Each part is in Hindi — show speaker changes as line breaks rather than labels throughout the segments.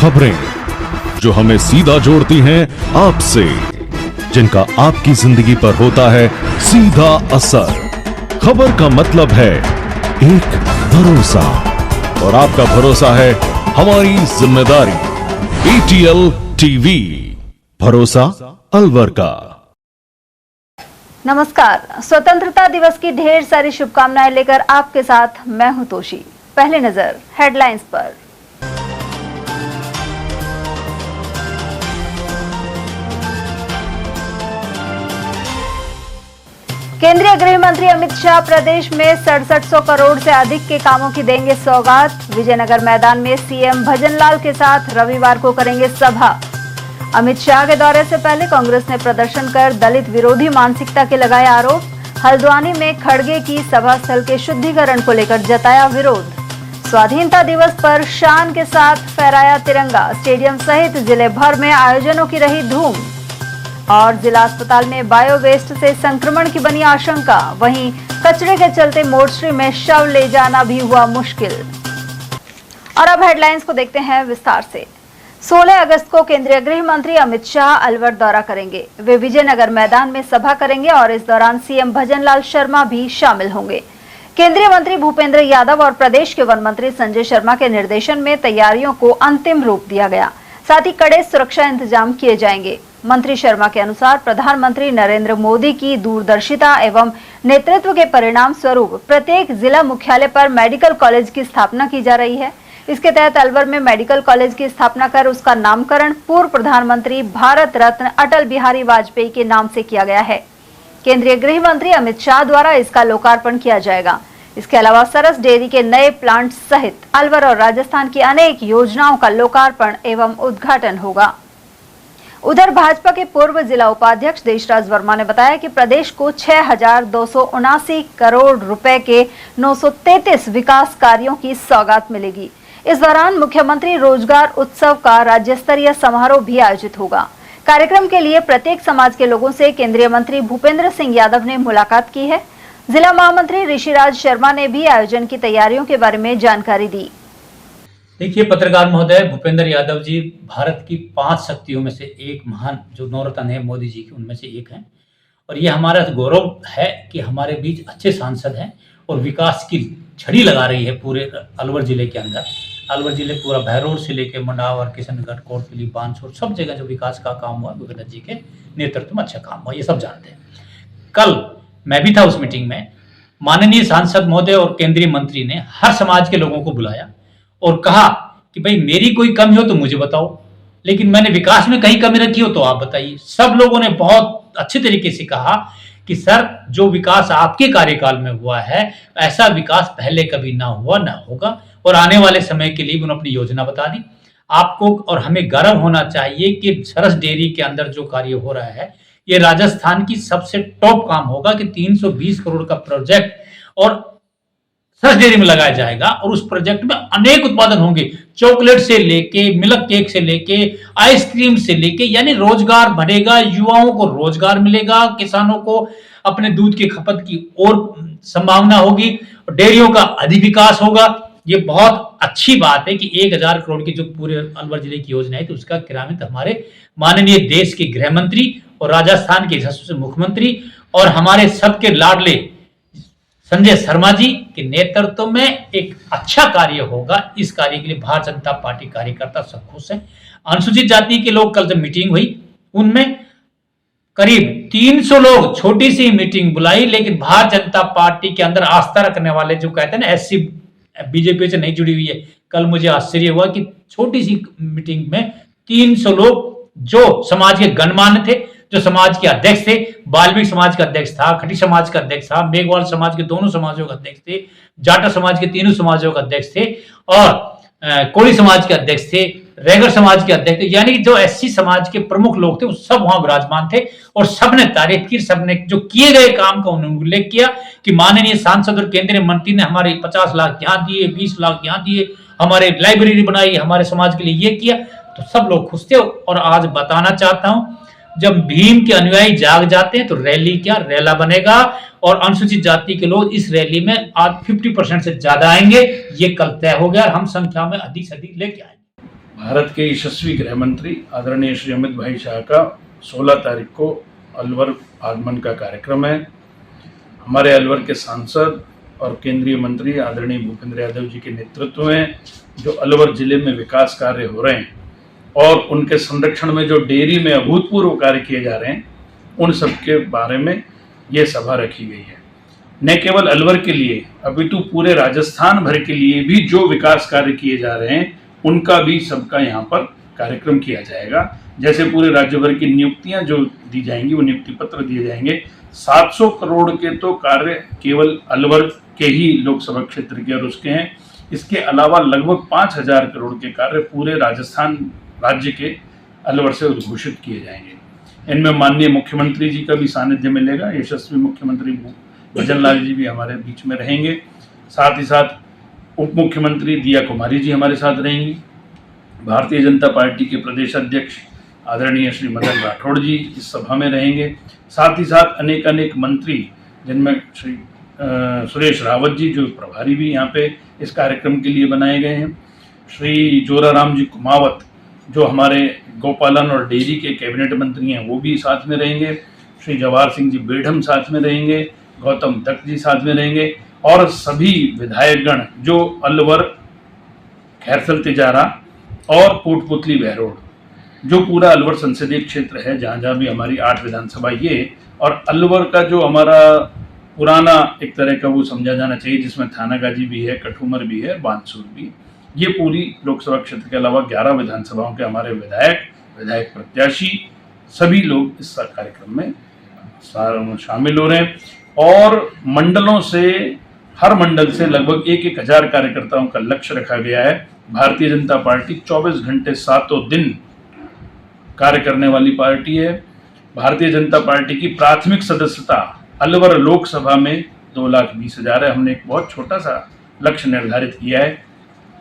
खबरें जो हमें सीधा जोड़ती हैं आपसे, जिनका आपकी जिंदगी पर होता है सीधा असर। खबर का मतलब है एक भरोसा, और आपका भरोसा है हमारी जिम्मेदारी। ATL टीवी, भरोसा अलवर का।
नमस्कार, स्वतंत्रता दिवस की ढेर सारी शुभकामनाएं लेकर आपके साथ मैं हूं तोशी। पहले नजर हेडलाइंस पर। केंद्रीय गृह मंत्री अमित शाह प्रदेश में 6700 करोड़ से अधिक के कामों की देंगे सौगात। विजयनगर मैदान में सीएम भजनलाल के साथ रविवार को करेंगे सभा। अमित शाह के दौरे से पहले कांग्रेस ने प्रदर्शन कर दलित विरोधी मानसिकता के लगाए आरोप। हल्द्वानी में खड़गे की सभा स्थल के शुद्धिकरण को लेकर जताया विरोध। स्वाधीनता दिवस पर शान के साथ फहराया तिरंगा। स्टेडियम सहित जिले भर में आयोजनों की रही धूम। और जिला अस्पताल में बायो वेस्ट से संक्रमण की बनी आशंका। वहीं कचरे के चलते मोर्चरी में शव ले जाना भी हुआ मुश्किल। और अब हेडलाइंस को देखते हैं विस्तार से। 16 अगस्त को केंद्रीय गृह मंत्री अमित शाह अलवर दौरा करेंगे। वे विजयनगर मैदान में सभा करेंगे और इस दौरान सीएम भजनलाल शर्मा भी शामिल होंगे। केंद्रीय मंत्री भूपेंद्र यादव और प्रदेश के वन मंत्री संजय शर्मा के निर्देशन में तैयारियों को अंतिम रूप दिया गया। साथ ही कड़े सुरक्षा इंतजाम किए जाएंगे। मंत्री शर्मा के अनुसार प्रधानमंत्री नरेंद्र मोदी की दूरदर्शिता एवं नेतृत्व के परिणाम स्वरूप प्रत्येक जिला मुख्यालय पर मेडिकल कॉलेज की स्थापना की जा रही है। इसके तहत अलवर में मेडिकल कॉलेज की स्थापना कर उसका नामकरण पूर्व प्रधानमंत्री भारत रत्न अटल बिहारी वाजपेयी के नाम से किया गया है। केंद्रीय गृह मंत्री अमित शाह द्वारा इसका लोकार्पण किया जाएगा। इसके अलावा सरस डेयरी के नए प्लांट सहित अलवर और राजस्थान की अनेक योजनाओं का लोकार्पण एवं उद्घाटन होगा। उधर भाजपा के पूर्व जिला उपाध्यक्ष देशराज वर्मा ने बताया कि प्रदेश को 6279 करोड़ रुपए के 933 विकास कार्यों की सौगात मिलेगी। इस दौरान मुख्यमंत्री रोजगार उत्सव का राज्य स्तरीय समारोह भी आयोजित होगा। कार्यक्रम के लिए प्रत्येक समाज के लोगों से केंद्रीय मंत्री भूपेंद्र सिंह यादव ने मुलाकात की है। जिला महामंत्री ऋषिराज शर्मा ने भी आयोजन की तैयारियों के बारे में जानकारी दी।
देखिए पत्रकार महोदय, भूपेंद्र यादव जी भारत की 5 शक्तियों में से एक महान जो नवरत्न है मोदी जी की, उनमें से एक हैं। और ये हमारा गौरव है कि हमारे बीच अच्छे सांसद हैं और विकास की छड़ी लगा रही है पूरे अलवर जिले के अंदर। अलवर जिले पूरा भैरोड से लेकर मंडावर, किशनगढ़, कोटली, बानसूर सब जगह जो विकास का काम हुआ भूपेंद्र जी के नेतृत्व में अच्छा काम हुआ, ये सब जानते हैं। कल मैं भी था उस मीटिंग में। माननीय सांसद महोदय और केंद्रीय मंत्री ने हर समाज के लोगों को बुलाया और कहा कि भाई मेरी कोई कमी हो तो मुझे बताओ, लेकिन मैंने विकास में कहीं कमी रखी हो तो आप बताइए। सब लोगों ने बहुत अच्छे तरीके से कहा कि सर जो विकास आपके कार्यकाल में हुआ है ऐसा विकास पहले कभी ना हुआ ना होगा, और आने वाले समय के लिए उन्होंने अपनी योजना बता दी। आपको और हमें गर्व होना चाहिए कि सरस डेयरी के अंदर जो कार्य हो रहा है ये राजस्थान की सबसे टॉप काम होगा कि 320 करोड़ का प्रोजेक्ट और सरस डेयरी में लगाया जाएगा और उस प्रोजेक्ट में अनेक उत्पादन होंगे, चॉकलेट से लेके मिल्क केक से लेके आइसक्रीम से लेके, यानी रोजगार बढ़ेगा, युवाओं को रोजगार मिलेगा, किसानों को अपने दूध की खपत की और संभावना होगी, डेयरियों का अधिक विकास होगा। ये बहुत अच्छी बात है कि 1000 करोड़ की जो पूरे अलवर जिले की योजना है तो उसका क्रियान्वित हमारे माननीय देश के गृह मंत्री और राजस्थान के यशस्वी मुख्यमंत्री और हमारे सबके लाडले संजय शर्मा जी के नेतृत्व में एक अच्छा कार्य होगा। इस कार्य के लिए भारतीय जनता पार्टी कार्यकर्ता सब खुश हैं। अनुसूचित जाति के लोग कल जब मीटिंग हुई उनमें करीब 300 लोग, छोटी सी मीटिंग बुलाई, लेकिन भारतीय जनता पार्टी के अंदर आस्था रखने वाले जो कहते हैं ना एससी बीजेपी से नहीं जुड़ी हुई है, कल मुझे आश्चर्य हुआ कि छोटी सी मीटिंग में 300 लोग जो समाज के गणमान्य थे, जो समाज के अध्यक्ष थे, बाल्मीकि समाज का अध्यक्ष था, खटी समाज का अध्यक्ष था, मेघवाल समाज के दोनों समाजों का अध्यक्ष थे, जाटा समाज के तीनों समाजों का अध्यक्ष थे और कोली समाज के अध्यक्ष थे, रेगर समाज के अध्यक्ष थे, यानी कि जो एससी समाज के प्रमुख लोग थे वो सब वहां विराजमान थे और सबने तारीफ की, सबने जो किए गए काम का उन्होंने उल्लेख किया कि माननीय सांसद और केंद्रीय मंत्री ने हमारे 50 लाख यहाँ दिए, 20 लाख यहाँ दिए, हमारे लाइब्रेरी बनाई, हमारे समाज के लिए ये किया, तो सब लोग खुश थे। और आज बताना चाहता हूं, जब भीम के अनुयायी जाग जाते हैं तो रैली क्या रैला बनेगा और अनुसूचित जाति के लोग इस रैली में आज 50% से ज्यादा आएंगे, ये कल तय हो गया और हम संख्या में अधिक से अधिक लेके आएंगे।
भारत के यशस्वी गृह मंत्री आदरणीय श्री अमित भाई शाह का 16 तारीख को अलवर आगमन का कार्यक्रम है। हमारे अलवर के सांसद और केंद्रीय मंत्री आदरणीय भूपेंद्र यादव जी के नेतृत्व में जो अलवर जिले में विकास कार्य हो रहे हैं और उनके संरक्षण में जो डेयरी में अभूतपूर्व कार्य किए जा रहे हैं, उन सब के बारे में ये सभा रखी गई है। न केवल अलवर के लिए अपितु पूरे राजस्थान भर के लिए भी जो विकास कार्य किए जा रहे हैं उनका भी सबका यहाँ पर कार्यक्रम किया जाएगा। जैसे पूरे राज्य भर की नियुक्तियां जो दी जाएंगी, वो नियुक्ति पत्र दिए जाएंगे। 700 करोड़ के तो कार्य केवल अलवर के ही लोकसभा क्षेत्र के और उसके हैं। इसके अलावा लगभग 5000 करोड़ के कार्य पूरे राजस्थान राज्य के अलवर से उद्घोषित किए जाएंगे। इनमें माननीय मुख्यमंत्री जी का भी सानिध्य मिलेगा। यशस्वी मुख्यमंत्री भजन लाल जी भी हमारे बीच में रहेंगे। साथ ही साथ उप मुख्यमंत्री दिया कुमारी जी हमारे साथ रहेंगी। भारतीय जनता पार्टी के प्रदेश अध्यक्ष आदरणीय श्री मदन राठौड़ जी इस सभा में रहेंगे। साथ ही साथ अनेक मंत्री, जिनमें श्री सुरेश रावत जी जो प्रभारी भी यहाँ पे इस कार्यक्रम के लिए बनाए गए हैं, श्री जोराराम जी कुमावत जो हमारे गौपालन और डेयरी के कैबिनेट मंत्री हैं वो भी साथ में रहेंगे, श्री जवाहर सिंह जी बेढ़म साथ में रहेंगे, गौतम दत्त जी साथ में रहेंगे और सभी विधायकगण जो अलवर, खैरसल तिजारा और कोटपुतली बहरोड जो पूरा अलवर संसदीय क्षेत्र है, जहाँ जहाँ भी हमारी 8 विधानसभा ये और अलवर का जो हमारा पुराना एक तरह का वो समझा जाना चाहिए, जिसमें थानागाजी भी है, कठूमर भी है, बानसूर भी, ये पूरी लोकसभा क्षेत्र के अलावा 11 विधानसभाओं के हमारे विधायक प्रत्याशी सभी लोग इस कार्यक्रम में शामिल हो रहे हैं। और मंडलों से, हर मंडल से लगभग 1,000 कार्यकर्ताओं का लक्ष्य रखा गया है। भारतीय जनता पार्टी 24 घंटे 7 दिन कार्य करने वाली पार्टी है। भारतीय जनता पार्टी की प्राथमिक सदस्यता अलवर लोकसभा में 2,20,000 है। हमने एक बहुत छोटा सा लक्ष्य निर्धारित किया है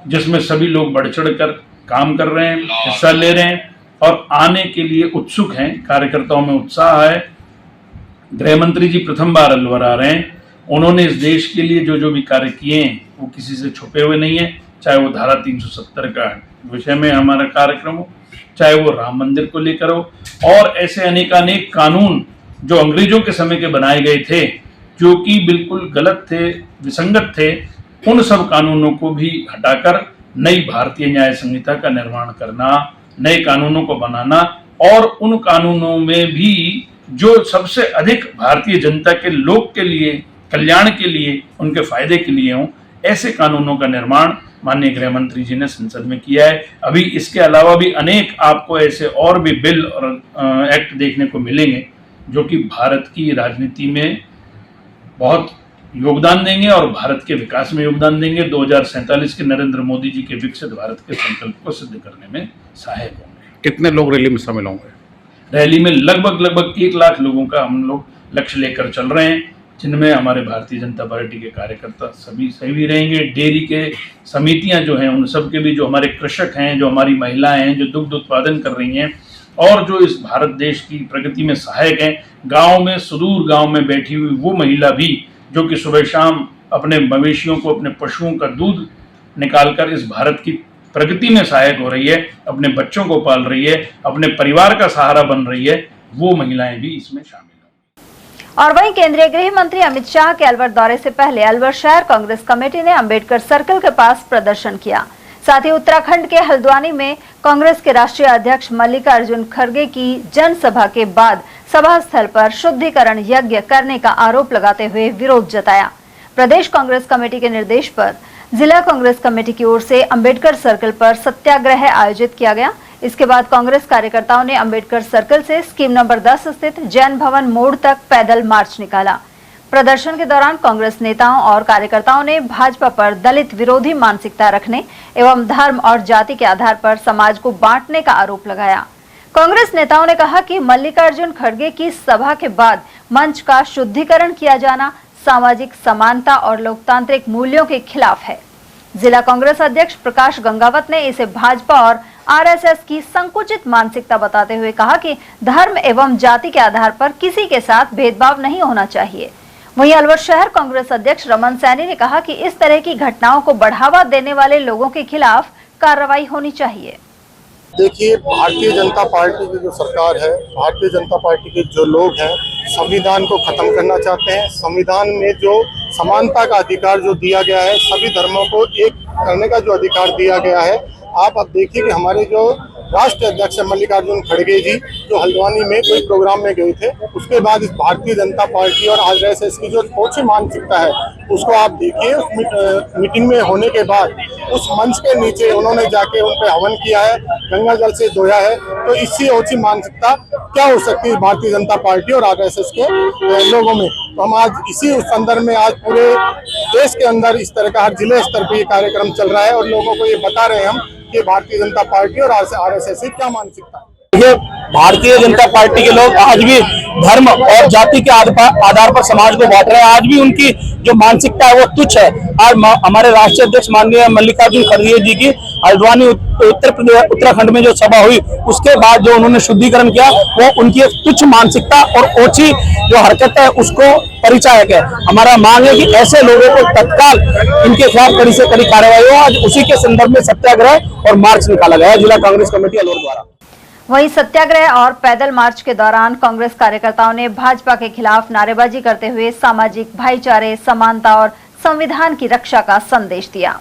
जिसमें सभी लोग बढ़ चढ़ कर काम कर रहे हैं, हिस्सा ले रहे हैं और आने के लिए उत्सुक हैं। कार्यकर्ताओं में उत्साह है। गृह मंत्री जी प्रथम बार अलवर आ रहे हैं। उन्होंने इस देश के लिए जो भी कार्य किए हैं वो किसी से छुपे हुए नहीं है, चाहे वो धारा 370 का विषय में हमारा कार्यक्रम हो, चाहे वो राम मंदिर को लेकर हो और ऐसे अनेक कानून जो अंग्रेजों के समय के बनाए गए थे, जो कि बिल्कुल गलत थे, विसंगत थे, उन सब कानूनों को भी हटाकर नई भारतीय न्याय संहिता का निर्माण करना, नए कानूनों को बनाना और उन कानूनों में भी जो सबसे अधिक भारतीय जनता के लोग के लिए, कल्याण के लिए, उनके फायदे के लिए हों, ऐसे कानूनों का निर्माण माननीय गृह मंत्री जी ने संसद में किया है। अभी इसके अलावा भी अनेक आपको ऐसे और भी बिल और एक्ट देखने को मिलेंगे जो कि भारत की राजनीति में बहुत योगदान देंगे और भारत के विकास में योगदान देंगे। 2047 के नरेंद्र मोदी जी के विकसित भारत के संकल्प को सिद्ध करने में सहायक होंगे।
कितने लोग रैली में शामिल होंगे?
रैली में लगभग 1 लाख लोगों का हम लोग लक्ष्य लेकर चल रहे हैं, जिनमें हमारे भारतीय जनता पार्टी के कार्यकर्ता सभी रहेंगे। डेयरी के समितियां जो हैं उन सब के भी, जो हमारे कृषक हैं, जो हमारी महिलाएं हैं जो दुग्ध उत्पादन कर रही हैं और जो इस भारत देश की प्रगति में सहायक हैं, गाँव में, सुदूर गाँव में बैठी हुई वो महिला भी जो कि सुबह शाम अपने मवेशियों को, अपने पशुओं का दूध निकालकर इस भारत की प्रगति में सहायक हो रही है, अपने बच्चों को पाल रही है, अपने परिवार का सहारा बन रही है, वो महिलाएं भी इसमें शामिल हैं।
और वहीं केंद्रीय गृह मंत्री अमित शाह के अलवर दौरे से पहले अलवर शहर कांग्रेस कमेटी ने अंबेडकर सर्कल के पास प्रदर्शन किया। साथ ही उत्तराखंड के हल्द्वानी में कांग्रेस के राष्ट्रीय अध्यक्ष मल्लिकार्जुन खड़गे की जनसभा के बाद सभा स्थल पर शुद्धिकरण यज्ञ करने का आरोप लगाते हुए विरोध जताया। प्रदेश कांग्रेस कमेटी के निर्देश पर जिला कांग्रेस कमेटी की ओर से अंबेडकर सर्कल पर सत्याग्रह आयोजित किया गया। इसके बाद कांग्रेस कार्यकर्ताओं ने अंबेडकर सर्कल से स्कीम नंबर 10 स्थित जैन भवन मोड़ तक पैदल मार्च निकाला। प्रदर्शन के दौरान कांग्रेस नेताओं और कार्यकर्ताओं ने भाजपा पर दलित विरोधी मानसिकता रखने एवं धर्म और जाति के आधार पर समाज को बांटने का आरोप लगाया। कांग्रेस नेताओं ने कहा कि मल्लिकार्जुन खड़गे की सभा के बाद मंच का शुद्धिकरण किया जाना सामाजिक समानता और लोकतांत्रिक मूल्यों के खिलाफ है। जिला कांग्रेस अध्यक्ष प्रकाश गंगावत ने इसे भाजपा और आरएसएस की संकुचित मानसिकता बताते हुए कहा कि धर्म एवं जाति के आधार पर किसी के साथ भेदभाव नहीं होना चाहिए। वहीं अलवर शहर कांग्रेस अध्यक्ष रमन सैनी ने कहा कि इस तरह की घटनाओं को बढ़ावा देने वाले लोगों के खिलाफ कार्रवाई होनी चाहिए।
देखिए, भारतीय जनता पार्टी की जो सरकार है, भारतीय जनता पार्टी के जो लोग हैं, संविधान को खत्म करना चाहते हैं। संविधान में जो समानता का अधिकार जो दिया गया है, सभी धर्मों को एक करने का जो अधिकार दिया गया है, आप अब देखिए कि हमारे जो राष्ट्रीय अध्यक्ष मल्लिकार्जुन खड़गे जी जो हल्द्वानी में कोई प्रोग्राम में गए थे, उसके बाद इस भारतीय जनता पार्टी और आरएसएस की जो ओछी मानसिकता है उसको आप देखिए। उस मीटिंग में होने के बाद उस मंच के नीचे उन्होंने जाके उन पे हवन किया है, गंगा जल से धोया है। तो इससे ओछी मानसिकता क्या हो सकती है भारतीय जनता पार्टी और आरएसएस के लोगों में। तो हम आज इसी उस संदर्भ में आज पूरे देश के अंदर इस तरह का हर जिले स्तर पर ये कार्यक्रम चल रहा है और लोगों को ये बता रहे हैं हम कि भारतीय जनता पार्टी और आरएसएस की क्या मानसिकता है।
ये भारतीय जनता पार्टी के लोग आज भी धर्म और जाति के आधार पर समाज को बांट रहे हैं। आज भी उनकी जो मानसिकता है वो तुच्छ है। आज हमारे राष्ट्रीय अध्यक्ष माननीय मल्लिकार्जुन खड़गे जी की हल्द्वानी उत्तराखंड में जो सभा हुई, उसके बाद जो उन्होंने शुद्धिकरण किया, वो उनकी एक तुच्छ मानसिकता और ओछी जो हरकत है उसको परिचायक है। हमारा मांग है कि ऐसे लोगों को तत्काल इनके खिलाफ कड़ी से कड़ी कार्रवाई हो। आज उसी के संदर्भ में सत्याग्रह और मार्च निकाला गया है जिला कांग्रेस कमेटी अलवर द्वारा।
वहीं सत्याग्रह और पैदल मार्च के दौरान कांग्रेस कार्यकर्ताओं ने भाजपा के खिलाफ नारेबाजी करते हुए सामाजिक भाईचारे, समानता और संविधान की रक्षा का संदेश दिया।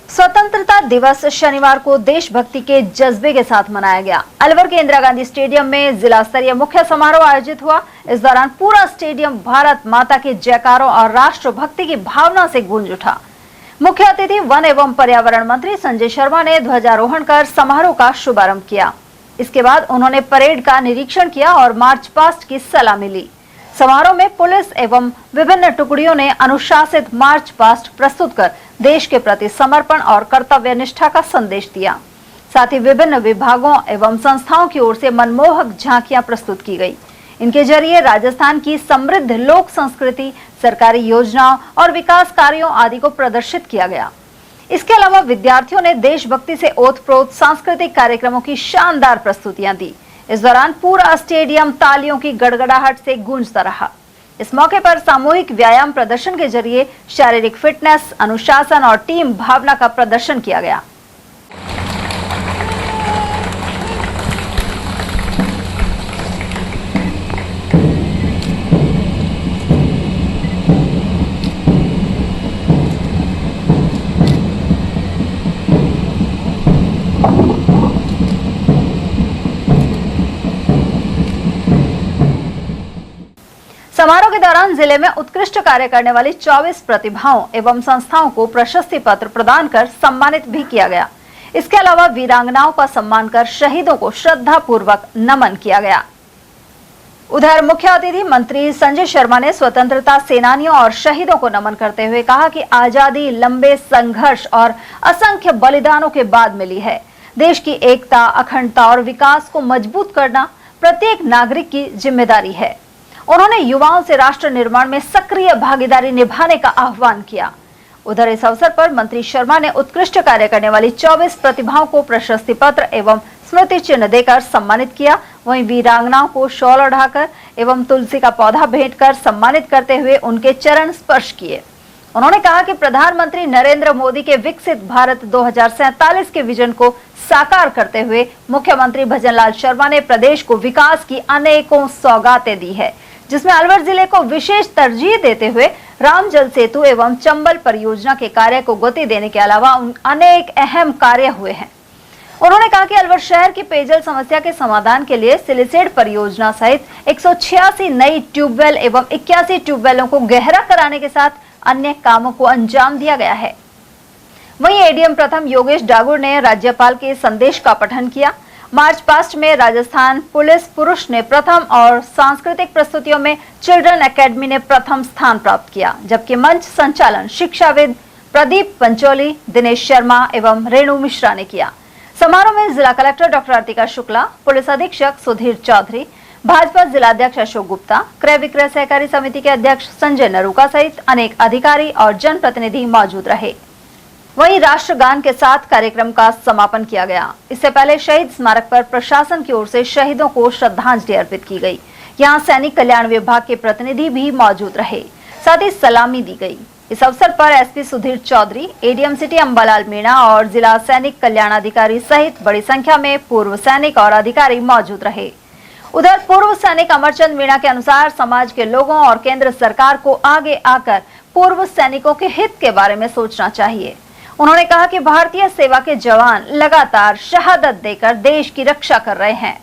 स्वतंत्रता दिवस शनिवार को देशभक्ति के जज्बे के साथ मनाया गया। अलवर के इंदिरा गांधी स्टेडियम में जिला स्तरीय मुख्य समारोह आयोजित हुआ। इस दौरान पूरा स्टेडियम भारत माता के जयकारों और राष्ट्रभक्ति की भावना से गूंज उठा। मुख्य अतिथि वन एवं पर्यावरण मंत्री संजय शर्मा ने ध्वजारोहण कर समारोह का शुभारंभ किया। इसके बाद उन्होंने परेड का निरीक्षण किया और मार्च पास्ट की सलामी ली। समारोह में पुलिस एवं विभिन्न टुकड़ियों ने अनुशासित मार्च पास्ट प्रस्तुत कर देश के प्रति समर्पण और कर्तव्य निष्ठा का संदेश दिया। साथ ही विभिन्न विभागों एवं संस्थाओं की ओर से मनमोहक झांकियां प्रस्तुत की गई। इनके जरिए राजस्थान की समृद्ध लोक संस्कृति, सरकारी योजनाओं और विकास कार्यों आदि को प्रदर्शित किया गया। इसके अलावा विद्यार्थियों ने देशभक्ति से ओतप्रोत सांस्कृतिक कार्यक्रमों की शानदार प्रस्तुतियां दी। इस दौरान पूरा स्टेडियम तालियों की गड़गड़ाहट से गूंजता रहा। इस मौके पर सामूहिक व्यायाम प्रदर्शन के जरिए शारीरिक फिटनेस, अनुशासन और टीम भावना का प्रदर्शन किया गया। समारोह के दौरान जिले में उत्कृष्ट कार्य करने वाली 24 प्रतिभाओं एवं संस्थाओं को प्रशस्ति पत्र प्रदान कर सम्मानित भी किया गया। इसके अलावा वीरांगनाओं का सम्मान कर शहीदों को श्रद्धा पूर्वक नमन किया गया। उधर मुख्य अतिथि मंत्री संजय शर्मा ने स्वतंत्रता सेनानियों और शहीदों को नमन करते हुए कहा कि आजादी लंबे संघर्ष और असंख्य बलिदानों के बाद मिली है। देश की एकता, अखंडता और विकास को मजबूत करना प्रत्येक नागरिक की जिम्मेदारी है। उन्होंने युवाओं से राष्ट्र निर्माण में सक्रिय भागीदारी निभाने का आह्वान किया। उधर इस अवसर पर मंत्री शर्मा ने उत्कृष्ट कार्य करने वाली 24 प्रतिभाओं को प्रशस्ति पत्र एवं स्मृति चिन्ह देकर सम्मानित किया। वहीं वीरांगनाओं को शॉल ओढ़ाकर एवं तुलसी का पौधा भेंट कर सम्मानित करते हुए उनके चरण स्पर्श किए। उन्होंने कहा कि प्रधानमंत्री नरेंद्र मोदी के विकसित भारत 2047 के विजन को साकार करते हुए मुख्यमंत्री भजनलाल शर्मा ने प्रदेश को विकास की अनेकों सौगातें दी है, जिसमें अलवर जिले को विशेष तरजीह देते हुए राम जल सेतु एवं चंबल परियोजना के कार्य को गति देने के अलावा अनेक अहम कार्य हुए हैं। उन्होंने कहा कि अलवर शहर की पेयजल समस्या के समाधान के लिए सिलिसेड परियोजना सहित 186 नई ट्यूबवेल एवं 81 ट्यूबवेलों को गहरा कराने के साथ अन्य कामों को अंजाम दिया गया है। वहीं एडीएम प्रथम योगेश डागुर ने राज्यपाल के संदेश का पठन किया। मार्च पास्ट में राजस्थान पुलिस पुरुष ने प्रथम और सांस्कृतिक प्रस्तुतियों में चिल्ड्रन एकेडमी ने प्रथम स्थान प्राप्त किया, जबकि मंच संचालन शिक्षाविद प्रदीप पंचोली, दिनेश शर्मा एवं रेणु मिश्रा ने किया। समारोह में जिला collector doctor Artika Shukla, police अधीक्षक सुधीर चौधरी, भाजपा जिलाध्यक्ष अशोक गुप्ता, क्रय विक्रय सहकारी समिति के अध्यक्ष संजय नरूका सहित अनेक अधिकारी और जनप्रतिनिधि मौजूद रहे। वहीं राष्ट्रगान के साथ कार्यक्रम का समापन किया गया। इससे पहले शहीद स्मारक पर प्रशासन की ओर से शहीदों को श्रद्धांजलि अर्पित की गई। यहां सैनिक कल्याण विभाग के प्रतिनिधि भी मौजूद रहे, साथ ही सलामी दी गई। इस अवसर पर SP Sudhir Chaudhary, ADM city Ambalal Meena और जिला सैनिक कल्याण अधिकारी सहित बड़ी संख्या में पूर्व सैनिक और अधिकारी मौजूद रहे। उधर पूर्व सैनिक अमरचंद मीणा के अनुसार समाज के लोगों और केंद्र सरकार को आगे आकर पूर्व सैनिकों के हित के बारे में सोचना चाहिए। उन्होंने कहा कि भारतीय सेवा के जवान लगातार शहादत देकर देश की रक्षा कर रहे हैं।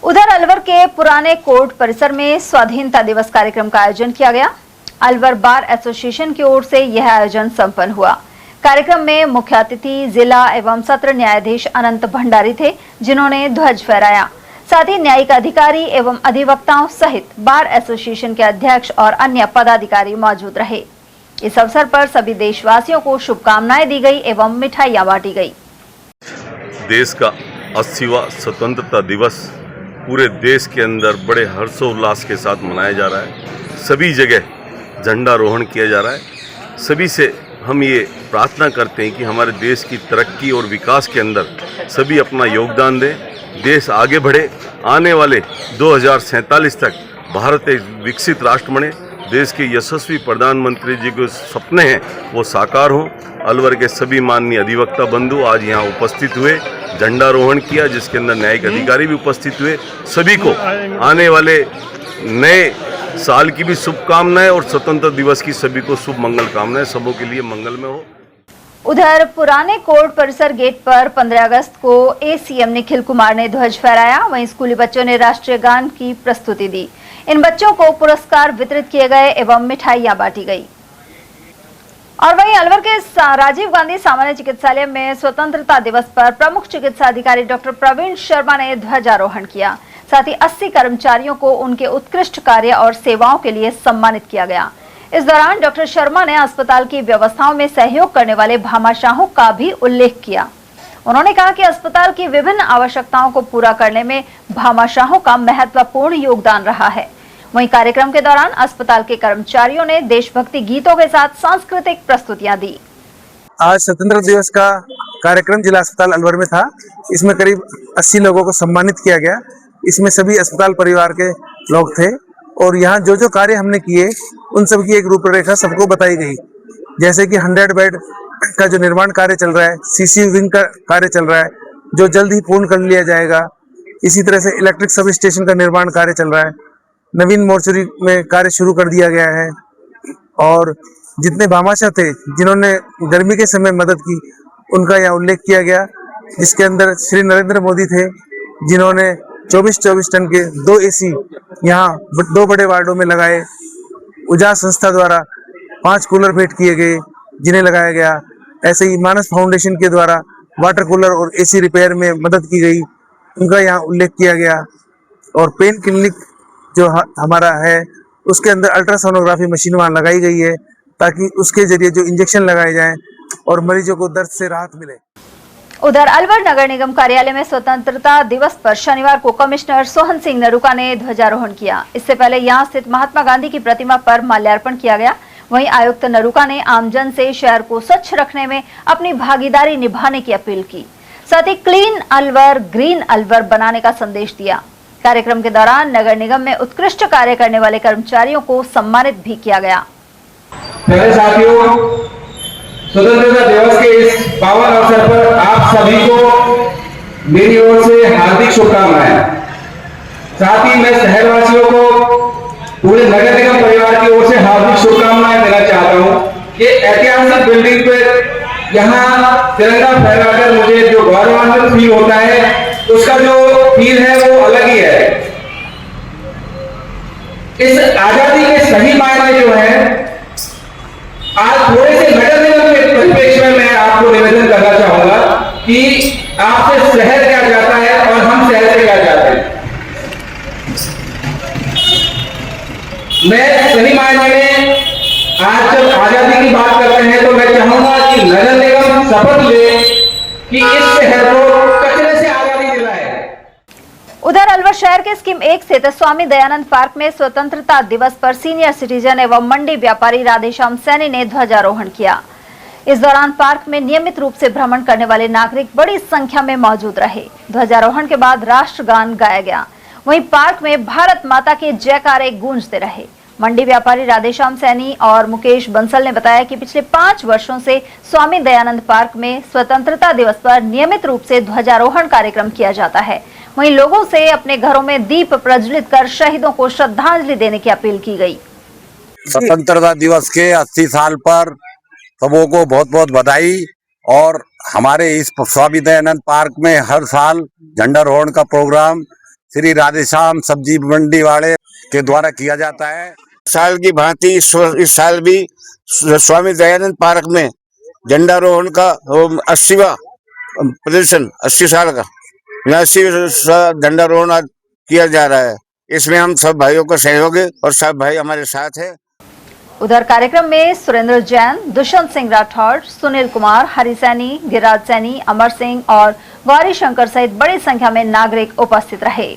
उधर अलवर के पुराने कोर्ट परिसर में स्वाधीनता दिवस कार्यक्रम का आयोजन किया गया। अलवर बार एसोसिएशन की ओर से यह आयोजन संपन्न हुआ। कार्यक्रम में मुख्य अतिथि जिला एवं सत्र न्यायाधीश अनंत भंडारी थे, जिन्होंने ध्वज फहराया। साथ ही न्यायिक अधिकारी एवं अधिवक्ताओं सहित बार एसोसिएशन के अध्यक्ष और अन्य पदाधिकारी मौजूद रहे। इस अवसर पर सभी देशवासियों को शुभकामनाएं दी गई एवं मिठाइयां बांटी गई।
देश का 80वां स्वतंत्रता दिवस पूरे देश के अंदर बड़े हर्षोल्लास के साथ मनाया जा रहा है। सभी जगह झंडारोहण किया जा रहा है। सभी से हम ये प्रार्थना करते हैं कि हमारे देश की तरक्की और विकास के अंदर सभी अपना योगदान दें, देश आगे बढ़े, आने वाले 2047 तक भारत एक विकसित राष्ट्र बने, देश के यशस्वी प्रधानमंत्री जी के सपने हैं वो साकार हों। अलवर के सभी माननीय अधिवक्ता बंधु आज यहाँ उपस्थित हुए, झंडारोहण किया, जिसके अंदर न्यायिक अधिकारी भी उपस्थित हुए। सभी को आने वाले नए साल की भी शुभकामनाएं और स्वतंत्रता दिवस की सभी को शुभ मंगल कामनाएं, सबों के लिए मंगलमय हो।
उधर पुराने कोर्ट परिसर गेट पर 15 अगस्त को एसीएम निखिल कुमार ने ध्वज फहराया। वहीं स्कूली बच्चों ने राष्ट्रीय गान की प्रस्तुति दी। इन बच्चों को पुरस्कार वितरित किए गए एवं मिठाइयां बांटी गई। और वहीं अलवर के राजीव गांधी सामान्य चिकित्सालय में स्वतंत्रता दिवस पर प्रमुख चिकित्सा अधिकारी डॉक्टर प्रवीण शर्मा ने ध्वजारोहण किया। साथ ही 80 कर्मचारियों को उनके उत्कृष्ट कार्य और सेवाओं के लिए सम्मानित किया गया। इस दौरान डॉक्टर शर्मा ने अस्पताल की व्यवस्थाओं में सहयोग करने वाले भामाशाहों का भी उल्लेख किया। उन्होंने कहा कि अस्पताल की विभिन्न आवश्यकताओं को पूरा करने में भामाशाहों का महत्वपूर्ण योगदान रहा है। वहीं कार्यक्रम के दौरान अस्पताल के कर्मचारियों ने देशभक्ति गीतों के साथ सांस्कृतिक प्रस्तुतियां दी।
आज स्वतंत्रता दिवस का कार्यक्रम जिला अस्पताल अलवर में था। इसमें करीब 80 लोगों को सम्मानित किया गया। इसमें सभी अस्पताल परिवार के लोग थे और यहाँ जो जो कार्य हमने किए उन सब की एक रूपरेखा सबको बताई गई। जैसे कि 100 बेड का जो निर्माण कार्य चल रहा है, सीसी विंग का कार्य चल रहा है जो जल्द ही पूर्ण कर लिया जाएगा। इसी तरह से इलेक्ट्रिक सब स्टेशन का निर्माण कार्य चल रहा है। नवीन मोर्चरी में कार्य शुरू कर दिया गया है। और जितने भामाशाह थे जिन्होंने गर्मी के समय मदद की उनका यहाँ उल्लेख किया गया, जिसके अंदर श्री नरेंद्र मोदी थे, जिन्होंने 24-24 टन के 2 एसी यहाँ 2 बड़े वार्डों में लगाए। उजास संस्था द्वारा 5 कूलर भेंट किए गए जिन्हें लगाया गया। ऐसे ही मानस फाउंडेशन के द्वारा वाटर कूलर और एसी रिपेयर में मदद की गई, उनका यहाँ उल्लेख किया गया। और पेन क्लिनिक जो हमारा है उसके अंदर अल्ट्रासोनोग्राफी मशीन वहाँ लगाई गई है ताकि उसके जरिए जो इंजेक्शन लगाए जाएं और मरीजों को दर्द से राहत मिले।
उधर अलवर नगर निगम कार्यालय में स्वतंत्रता दिवस पर शनिवार को कमिश्नर सोहन सिंह नरूका ने ध्वजारोहण किया। इससे पहले यहां स्थित महात्मा गांधी की प्रतिमा पर माल्यार्पण किया गया। वहीं आयुक्त नरूका ने आमजन से शहर को स्वच्छ रखने में अपनी भागीदारी निभाने की अपील की। साथ ही क्लीन अलवर ग्रीन अलवर बनाने का संदेश दिया। कार्यक्रम के दौरान नगर निगम में उत्कृष्ट कार्य करने वाले कर्मचारियों को सम्मानित भी किया गया।
साथियों, स्वतंत्रता दिवस के इस पावन अवसर पर आप सभी को मेरी ओर से हार्दिक शुभकामनाएं। साथ ही मैं शहरवासियों को पूरे नगर निगम परिवार की ओर से हार्दिक शुभकामनाएं देना चाहता हूं। ये ऐतिहासिक बिल्डिंग पर यहाँ तिरंगा फहराकर मुझे जो गौरवान्वित फील होता है, उसका जो फील है वो अलग ही है। इस आजादी के सही मायने जो है, आज थोड़े से नगर निगम के परिप्रेक्ष्य में मैं आपको निवेदन करना चाहूंगा कि आपसे शहर क्या चाहता है और हम शहर से क्या चाहते हैं। मैं सही मायने में आज जब आजादी की बात करते हैं तो मैं चाहूंगा कि नगर निगम शपथ ले कि इस शहर को कचरे से आजादी दिलाए।
उधर अलवर शहर के स्कीम 1 स्थित स्वामी दयानंद पार्क में स्वतंत्रता दिवस पर सीनियर सिटीजन एवं मंडी व्यापारी राधेश्याम सैनी ने ध्वजारोहण किया। इस दौरान पार्क में नियमित रूप से भ्रमण करने वाले नागरिक बड़ी संख्या में मौजूद रहे। ध्वजारोहण के बाद राष्ट्रगान गाया गया। वहीं पार्क में भारत माता के जयकारे गूंजते रहे। मंडी व्यापारी राधेश्याम सैनी और मुकेश बंसल ने बताया कि पिछले 5 वर्षों से स्वामी दयानंद पार्क में स्वतंत्रता दिवस पर नियमित रूप से ध्वजारोहण कार्यक्रम किया जाता है। वहीं लोगों से अपने घरों में दीप प्रज्वलित कर शहीदों को श्रद्धांजलि देने की अपील की गई।
स्वतंत्रता दिवस के 80 साल पर सबों को बहुत बहुत बधाई। और हमारे इस स्वामी दयानंद पार्क में हर साल झंडारोहण का प्रोग्राम श्री राधेश्याम सब्जी मंडी वाले के द्वारा किया जाता है।
साल की भांति इस साल भी स्वामी दयानंद पार्क में झंडारोहण का 80वां प्रदर्शन 80 साल का 80वां झंडारोहण आज किया जा रहा है। इसमें हम सब भाइयों का सहयोग है और सब भाई हमारे साथ है।
उधर कार्यक्रम में सुरेंद्र जैन, दुष्यंत सिंह राठौड़, सुनील कुमार, हरि सैनी, गिरिराज सैनी, अमर सिंह और गौरी शंकर सहित बड़ी संख्या में नागरिक उपस्थित रहे।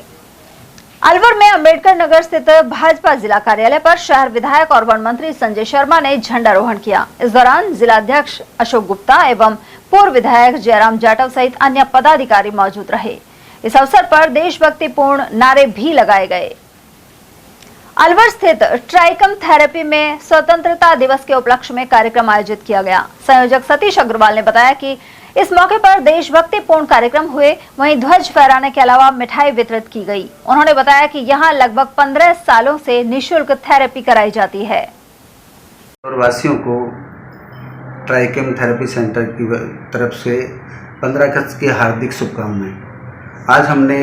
अलवर में अंबेडकर नगर स्थित भाजपा जिला कार्यालय पर शहर विधायक और वन मंत्री संजय शर्मा ने झंडारोहण किया। इस दौरान जिलाध्यक्ष अशोक गुप्ता एवं पूर्व विधायक जयराम जाटव सहित अन्य पदाधिकारी मौजूद रहे। इस अवसर पर देशभक्तिपूर्ण नारे भी लगाए गए। अलवर स्थित ट्राइकम थेरेपी में स्वतंत्रता दिवस के उपलक्ष्य में कार्यक्रम आयोजित किया गया। संयोजक सतीश अग्रवाल ने बताया कि इस मौके पर देशभक्तिपूर्ण कार्यक्रम हुए, वहीं ध्वज फहराने के अलावा मिठाई वितरित की गई। उन्होंने बताया कि यहां लगभग 15 सालों से निःशुल्क थेरेपी कराई जाती है।
और वासियों को ट्राइकम थेरेपी सेंटर की तरफ से 15 अगस्त की हार्दिक शुभकामनाएं। आज हमने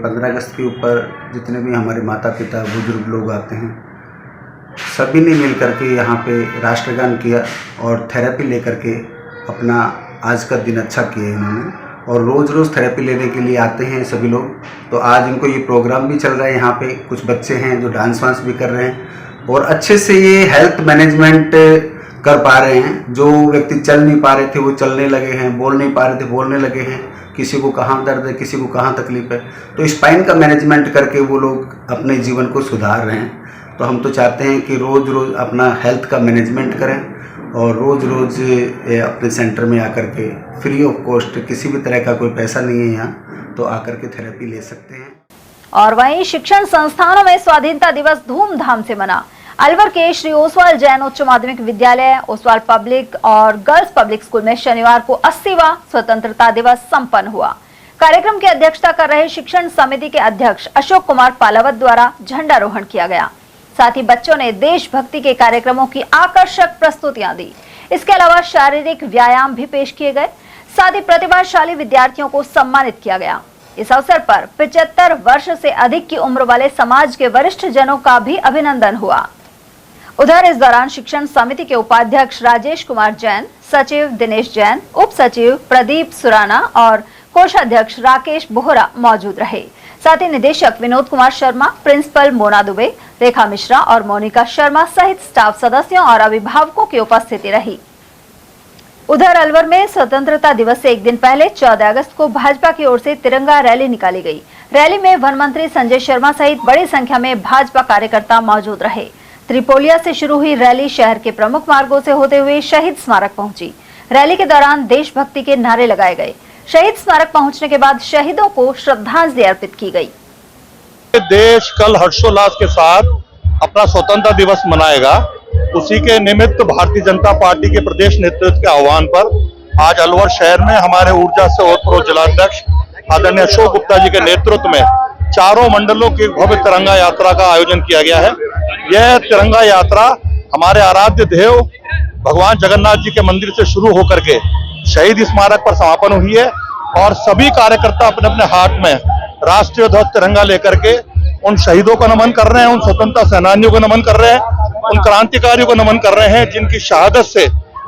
15 अगस्त के ऊपर जितने भी हमारे माता पिता बुजुर्ग लोग आते हैं, सभी ने मिल करके यहाँ पे राष्ट्रगान किया और थेरेपी लेकर के अपना आज का दिन अच्छा किया है इन्होंने। और रोज़ रोज़ थेरेपी लेने के लिए आते हैं सभी लोग। तो आज इनको ये प्रोग्राम भी चल रहा है। यहाँ पे कुछ बच्चे हैं जो डांस वांस भी कर रहे हैं और अच्छे से ये हेल्थ मैनेजमेंट कर पा रहे हैं। जो व्यक्ति चल नहीं पा रहे थे वो चलने लगे हैं, बोल नहीं पा रहे थे बोलने लगे हैं। किसी को कहाँ दर्द है, किसी को कहाँ तकलीफ है, तो स्पाइन का मैनेजमेंट करके वो लोग अपने जीवन को सुधार रहे हैं। तो हम तो चाहते हैं कि रोज़ रोज़ अपना हेल्थ का मैनेजमेंट करें और रोज़ रोज़ अपने सेंटर में आकर के फ्री ऑफ कॉस्ट, किसी भी तरह का कोई पैसा नहीं है यहाँ, तो आकर के थेरेपी ले सकते हैं।
और वहीं शिक्षण संस्थानों में स्वाधीनता दिवस धूमधाम से मना। अलवर के श्री ओसवाल जैन उच्च माध्यमिक विद्यालय, ओसवाल पब्लिक और गर्ल्स पब्लिक स्कूल में शनिवार को 80वां स्वतंत्रता दिवस संपन्न हुआ। कार्यक्रम की अध्यक्षता कर रहे शिक्षण समिति के अध्यक्ष अशोक कुमार पालावत द्वारा झंडारोहण किया गया। साथ ही बच्चों ने देशभक्ति के कार्यक्रमों की आकर्षक प्रस्तुतियां दी। इसके अलावा शारीरिक व्यायाम भी पेश किए गए। साथ ही प्रतिभाशाली विद्यार्थियों को सम्मानित किया गया। इस अवसर पर 75 वर्ष से अधिक की उम्र वाले समाज के वरिष्ठ जनों का भी अभिनंदन हुआ। उधर इस दौरान शिक्षण समिति के उपाध्यक्ष राजेश कुमार जैन, सचिव दिनेश जैन, उप सचिव प्रदीप सुराना और कोषाध्यक्ष राकेश बोहरा मौजूद रहे। साथ ही निदेशक विनोद कुमार शर्मा, प्रिंसिपल मोना दुबे, रेखा मिश्रा और मोनिका शर्मा सहित स्टाफ सदस्यों और अभिभावकों की उपस्थिति रही। उधर अलवर में स्वतंत्रता दिवस से एक दिन पहले 14 अगस्त को भाजपा की ओर से तिरंगा रैली निकाली गई। रैली में वन मंत्री संजय शर्मा सहित बड़ी संख्या में भाजपा कार्यकर्ता मौजूद रहे। त्रिपोलिया से शुरू हुई रैली शहर के प्रमुख मार्गों से होते हुए शहीद स्मारक पहुंची। रैली के दौरान देशभक्ति के नारे लगाए गए। शहीद स्मारक पहुंचने के बाद शहीदों को श्रद्धांजलि अर्पित की गई।
देश कल हर्षोल्लास के साथ अपना स्वतंत्रता दिवस मनाएगा। उसी के निमित्त भारतीय जनता पार्टी के प्रदेश नेतृत्व के आह्वान पर आज अलवर शहर में हमारे ऊर्जा से और जिलाध्यक्ष आदरणीय अशोक गुप्ता जी के नेतृत्व में चारों मंडलों की भव्य तिरंगा यात्रा का आयोजन किया गया है। यह तिरंगा यात्रा हमारे आराध्य देव भगवान जगन्नाथ जी के मंदिर से शुरू होकर के शहीद स्मारक पर समापन हुई है और सभी कार्यकर्ता अपने अपने हाथ में राष्ट्रीय ध्वज तिरंगा लेकर के उन शहीदों को नमन कर रहे हैं, उन स्वतंत्रता सेनानियों को नमन कर रहे हैं, उन क्रांतिकारियों को नमन कर रहे हैं जिनकी शहादत से,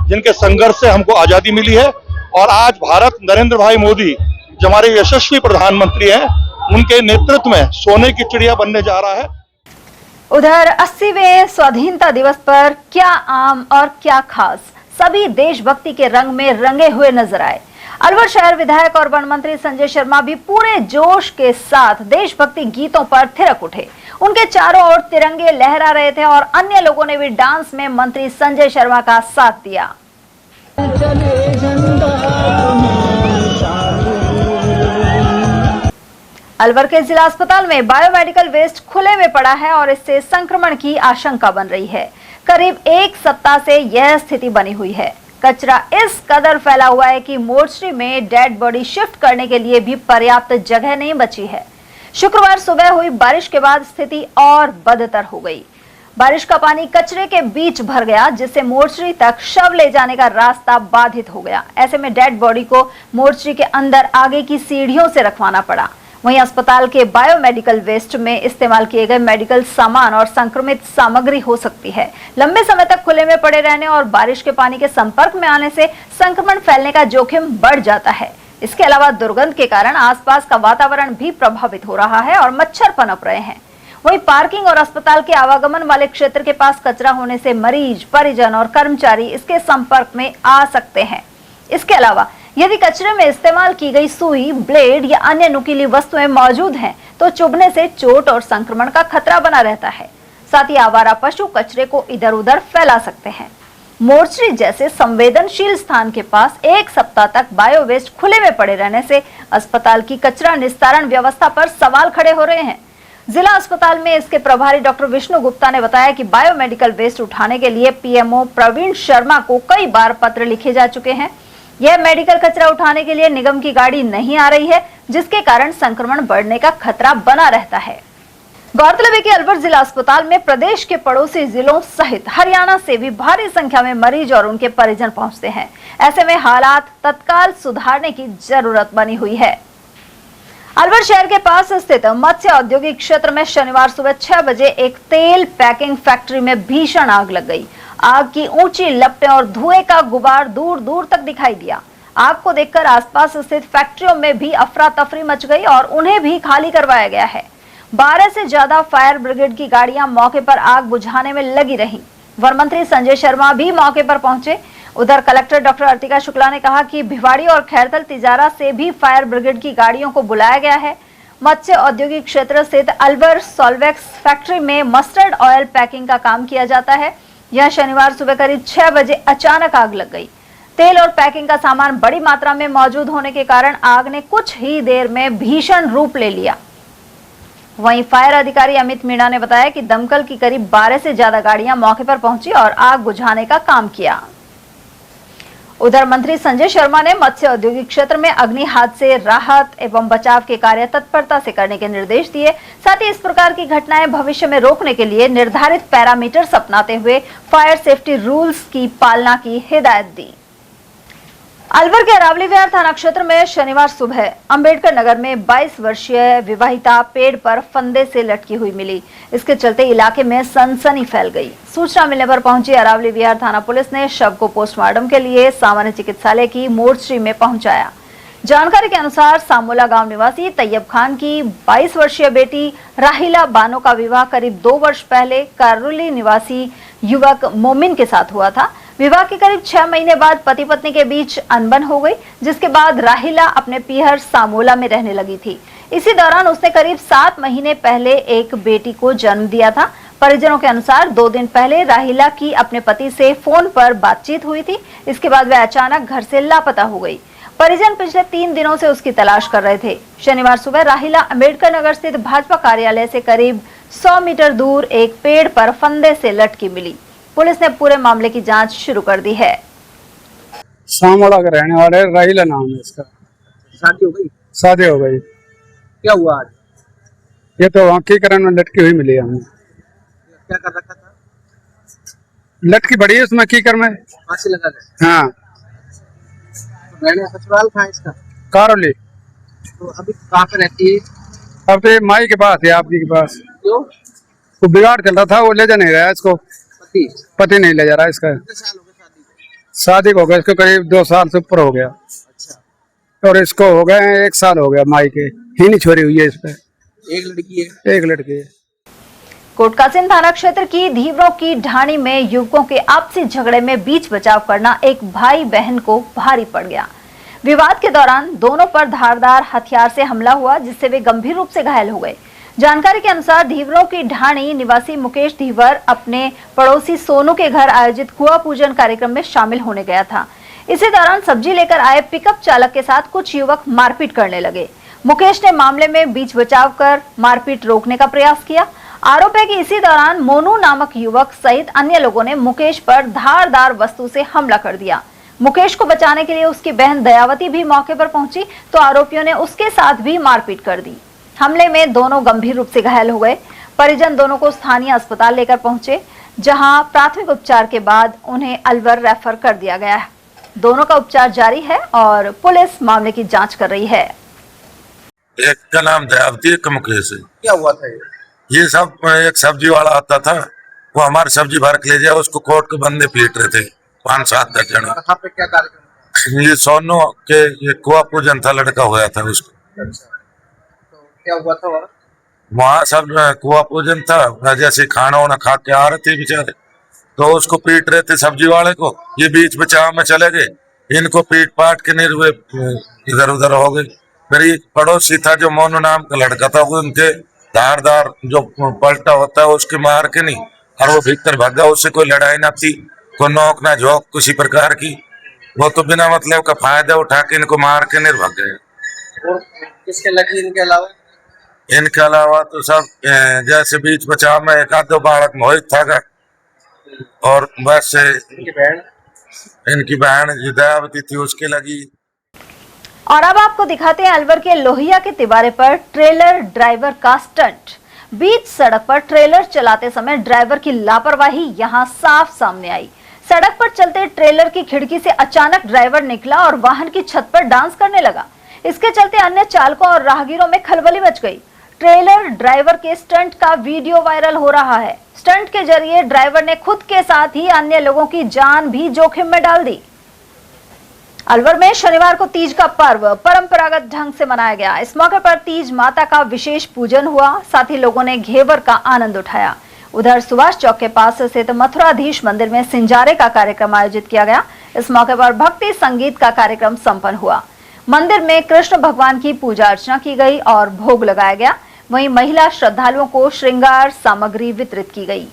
जिनके संघर्ष से हमको आजादी मिली है। और आज भारत नरेंद्र भाई मोदी जो हमारे यशस्वी प्रधानमंत्री हैं, उनके नेतृत्व में सोने की चिड़िया बनने जा रहा है।
उधर 80वें स्वाधीनता दिवस पर क्या आम और क्या खास, सभी देशभक्ति के रंग में रंगे हुए नजर आए। अलवर शहर विधायक और वन मंत्री संजय शर्मा भी पूरे जोश के साथ देशभक्ति गीतों पर थिरक उठे। उनके चारों ओर तिरंगे लहरा रहे थे और अन्य लोगों ने भी डांस में मंत्री संजय शर्मा का साथ दिया। अलवर के जिला अस्पताल में बायोमेडिकल वेस्ट खुले में पड़ा है और इससे संक्रमण की आशंका बन रही है। करीब एक सप्ताह से यह स्थिति बनी हुई है। कचरा इस कदर फैला हुआ है कि मोर्चरी में डेड बॉडी शिफ्ट करने के लिए भी पर्याप्त जगह नहीं बची है। शुक्रवार सुबह हुई बारिश के बाद स्थिति और बदतर हो गई। बारिश का पानी कचरे के बीच भर गया, जिससे मोर्चरी तक शव ले जाने का रास्ता बाधित हो गया। ऐसे में डेड बॉडी को मोर्चरी के अंदर आगे की सीढ़ियों से रखवाना पड़ा। वहीं अस्पताल के बायोमेडिकल वेस्ट में इस्तेमाल किए गए मेडिकल सामान और संक्रमित सामग्री हो सकती है। लंबे समय तक खुले में पड़े रहने और बारिश के पानी के संपर्क में आने से संक्रमण फैलने का जोखिम बढ़ जाता है। इसके अलावा दुर्गंध के कारण आसपास का वातावरण भी प्रभावित हो रहा है और मच्छर पनप रहे हैं। वहीं पार्किंग और अस्पताल के आवागमन वाले क्षेत्र के पास कचरा होने से मरीज, परिजन और कर्मचारी इसके संपर्क में आ सकते हैं। इसके अलावा यदि कचरे में इस्तेमाल की गई सुई, ब्लेड या अन्य नुकीली वस्तुएं मौजूद हैं, तो चुभने से चोट और संक्रमण का खतरा बना रहता है। साथ ही आवारा पशु कचरे को इधर उधर फैला सकते हैं। मोर्चरी जैसे संवेदनशील स्थान के पास एक सप्ताह तक बायो वेस्ट खुले में पड़े रहने से अस्पताल की कचरा निस्तारण व्यवस्था पर सवाल खड़े हो रहे हैं। जिला अस्पताल में इसके प्रभारी डॉक्टर विष्णु गुप्ता ने बताया कि बायोमेडिकल वेस्ट उठाने के लिए पीएमओ प्रवीण शर्मा को कई बार पत्र लिखे जा चुके हैं। यह मेडिकल कचरा उठाने के लिए निगम की गाड़ी नहीं आ रही है, जिसके कारण संक्रमण बढ़ने का खतरा बना रहता है। गौरतलब है कि अलवर जिला अस्पताल में प्रदेश के पड़ोसी जिलों सहित हरियाणा से भी भारी संख्या में मरीज और उनके परिजन पहुंचते हैं। ऐसे में हालात तत्काल सुधारने की जरूरत बनी हुई है। अलवर शहर के पास स्थित मत्स्य औद्योगिक क्षेत्र में शनिवार सुबह 6 बजे एक तेल पैकिंग फैक्ट्री में भीषण आग लग गई। आग की ऊंची लपटें और धुएं का गुबार दूर दूर तक दिखाई दिया। आग को देखकर आसपास स्थित फैक्ट्रियों में भी अफरा तफरी मच गई और उन्हें भी खाली करवाया गया है। 12 से ज्यादा फायर ब्रिगेड की गाड़ियां मौके पर आग बुझाने में लगी रहीं। वन मंत्री संजय शर्मा भी मौके पर पहुंचे। उधर कलेक्टर डॉक्टर अर्तिका शुक्ला ने कहा कि भिवाड़ी और खैरतल तिजारा से भी फायर ब्रिगेड की गाड़ियों को बुलाया गया है। मत्स्य औद्योगिक क्षेत्र स्थित अलवर सॉल्वेक्स फैक्ट्री में मस्टर्ड ऑयल पैकिंग का काम किया जाता है। यह शनिवार सुबह करीब 6 बजे अचानक आग लग गई। तेल और पैकिंग का सामान बड़ी मात्रा में मौजूद होने के कारण आग ने कुछ ही देर में भीषण रूप ले लिया। वहीं फायर अधिकारी अमित मीणा ने बताया कि दमकल की करीब 12 से ज्यादा गाड़ियां मौके पर पहुंची और आग बुझाने का काम किया। उधर मंत्री संजय शर्मा ने मत्स्य औद्योगिक क्षेत्र में अग्नि हादसे, राहत एवं बचाव के कार्य तत्परता से करने के निर्देश दिए। साथ ही इस प्रकार की घटनाएं भविष्य में रोकने के लिए निर्धारित पैरामीटर्स अपनाते हुए फायर सेफ्टी रूल्स की पालना की हिदायत दी। अलवर के अरावली विहार थाना क्षेत्र में शनिवार सुबह अंबेडकर नगर में 22 वर्षीय विवाहिता पेड़ पर फंदे से लटकी हुई मिली। इसके चलते इलाके में सनसनी फैल गई। सूचना मिलने पर पहुंची अरावली विहार थाना पुलिस ने शव को पोस्टमार्टम के लिए सामान्य चिकित्सालय की मोर्चरी में पहुंचाया। जानकारी के अनुसार सामोला गांव निवासी तैयब खान की 22 वर्षीय बेटी राहिला बानो का विवाह करीब 2 वर्ष पहले कारुली निवासी युवक मोमिन के साथ हुआ था। विवाह के करीब 6 महीने बाद पति पत्नी के बीच अनबन हो गई, जिसके बाद राहिला अपने पीहर सामोला में रहने लगी थी। इसी दौरान उसने करीब 7 महीने पहले एक बेटी को जन्म दिया था। परिजनों के अनुसार 2 दिन पहले राहिला की अपने पति से फोन पर बातचीत हुई थी। इसके बाद वह अचानक घर से लापता हो गई। परिजन पिछले 3 दिनों से उसकी तलाश कर रहे थे। शनिवार सुबह राहिला अंबेडकर नगर स्थित भाजपा कार्यालय से करीब 100 मीटर दूर एक पेड़ पर फंदे से लटकी मिली। पुलिस ने पूरे मामले की जांच शुरू कर दी है।
सामोला का रहने वाले राहिला नाम है इसका।
शादी हो गई?
शादी हो गई।
क्या हुआ आज?
ये तो वहाँ कीकरण में लटकी हुई मिली हमें।
क्या कर रखा था?
लटकी बड़ी है उसमें कीकर में।
फांसी लगा गया?
हाँ।
तो रहने ससुराल कहाँ इसका?
कारोली।
तो अभी कहाँ पे रहती है?
अब तो माई के पास है, आपकी के पास।
क्यों?
वो बिगाड़ चल रहा था, वो ले जा नहीं रहा है इसको। पति नहीं ले जा रहा इसका। शादी को हो गया इसको करीब 2 साल से ऊपर हो गया। अच्छा। और इसको हो गए 1 साल हो गया। माई के ही नहीं छोड़ी हुई है इस पे।
एक लड़की है?
एक लड़की है।
कोटकासिम थाना क्षेत्र की धीवरों की ढाणी में युवकों के आपसी झगड़े में बीच बचाव करना एक भाई बहन को भारी पड़ गया। विवाद के दौरान दोनों पर धारदार हथियार से हमला हुआ, जिससे वे गंभीर रूप से घायल हो गए। जानकारी के अनुसार धीवरों की ढाणी निवासी मुकेश धीवर अपने पड़ोसी सोनू के घर आयोजित कुआ पूजन कार्यक्रम में शामिल होने गया था। इसी दौरान सब्जी लेकर आए पिकअप चालक के साथ कुछ युवक मारपीट करने लगे। मुकेश ने मामले में बीच बचाव कर मारपीट रोकने का प्रयास किया। आरोप है कि इसी दौरान मोनू नामक युवक सहित अन्य लोगों ने मुकेश पर धारदार वस्तु से हमला कर दिया। मुकेश को बचाने के लिए उसकी बहन दयावती भी मौके पर पहुंची तो आरोपियों ने उसके साथ भी मारपीट कर दी। हमले में दोनों गंभीर रूप से घायल हो गए। परिजन दोनों को स्थानीय अस्पताल लेकर पहुंचे, जहां प्राथमिक उपचार के बाद उन्हें अलवर रेफर कर दिया गया है। दोनों का उपचार जारी है और पुलिस मामले की जांच कर रही है।
एक का नाम दयावती, एक का मुकेश है।
क्या हुआ था
ये सब एक सब्जी वाला आता था, वो हमारी सब्जी भर के ले जाए, उसको कोर्ट के बंदे पीट रहे थे 5-7 दर्जन।
यहाँ पे क्या कार्यक्रम?
ये सोनू के ये कुआ पूजन था, लड़का हुआ था उसको।
अच्छा, तो क्या हुआ था
वहाँ सब कुआ पूजन था, जैसे खाना वाना खा के आ रहे थे बेचारे, तो उसको पीट रहे थे सब्जी वाले को। ये बीच बचाव में चले गए, इनको पीट पाट के निर्वे इधर उधर हो गए। फिर एक पड़ोसी था जो मोनू नाम का लड़का था, वो उनके धारदार जो पलटा होता है उसके मार के नहीं, और वो भीतर भागा। उससे कोई लड़ाई ना थी, कोई नोक ना झोंक किसी प्रकार की। वो तो बिना मतलब का फायदा उठा के इनको मार के नहीं भाग गए।
और किसके लगी इनके अलावा?
इनके अलावा तो सब जैसे बीच बचाव में एक आध दो बालक मोहित था, और बस इनकी बहन दयावती थी, उसके लगी।
और अब आपको दिखाते हैं अलवर के लोहिया के तिबारे पर ट्रेलर ड्राइवर का स्टंट। बीच सड़क पर ट्रेलर चलाते समय ड्राइवर की लापरवाही यहां साफ सामने आई। सड़क पर चलते ट्रेलर की खिड़की से अचानक ड्राइवर निकला और वाहन की छत पर डांस करने लगा। इसके चलते अन्य चालकों और राहगीरों में खलबली मच गई। ट्रेलर ड्राइवर के स्टंट का वीडियो वायरल हो रहा है। स्टंट के जरिए ड्राइवर ने खुद के साथ ही अन्य लोगों की जान भी जोखिम में डाल दी। अलवर में शनिवार को तीज का पर्व परंपरागत ढंग से मनाया गया। इस मौके पर तीज माता का विशेष पूजन हुआ, साथ ही लोगों ने घेवर का आनंद उठाया। उधर सुभाष चौक के पास स्थित मथुराधीश मंदिर में सिंजारे का कार्यक्रम आयोजित किया गया। इस मौके पर भक्ति संगीत का कार्यक्रम संपन्न हुआ। मंदिर में कृष्ण भगवान की पूजा अर्चना की गई और भोग लगाया गया। वहीं महिला श्रद्धालुओं को श्रृंगार सामग्री वितरित की गई।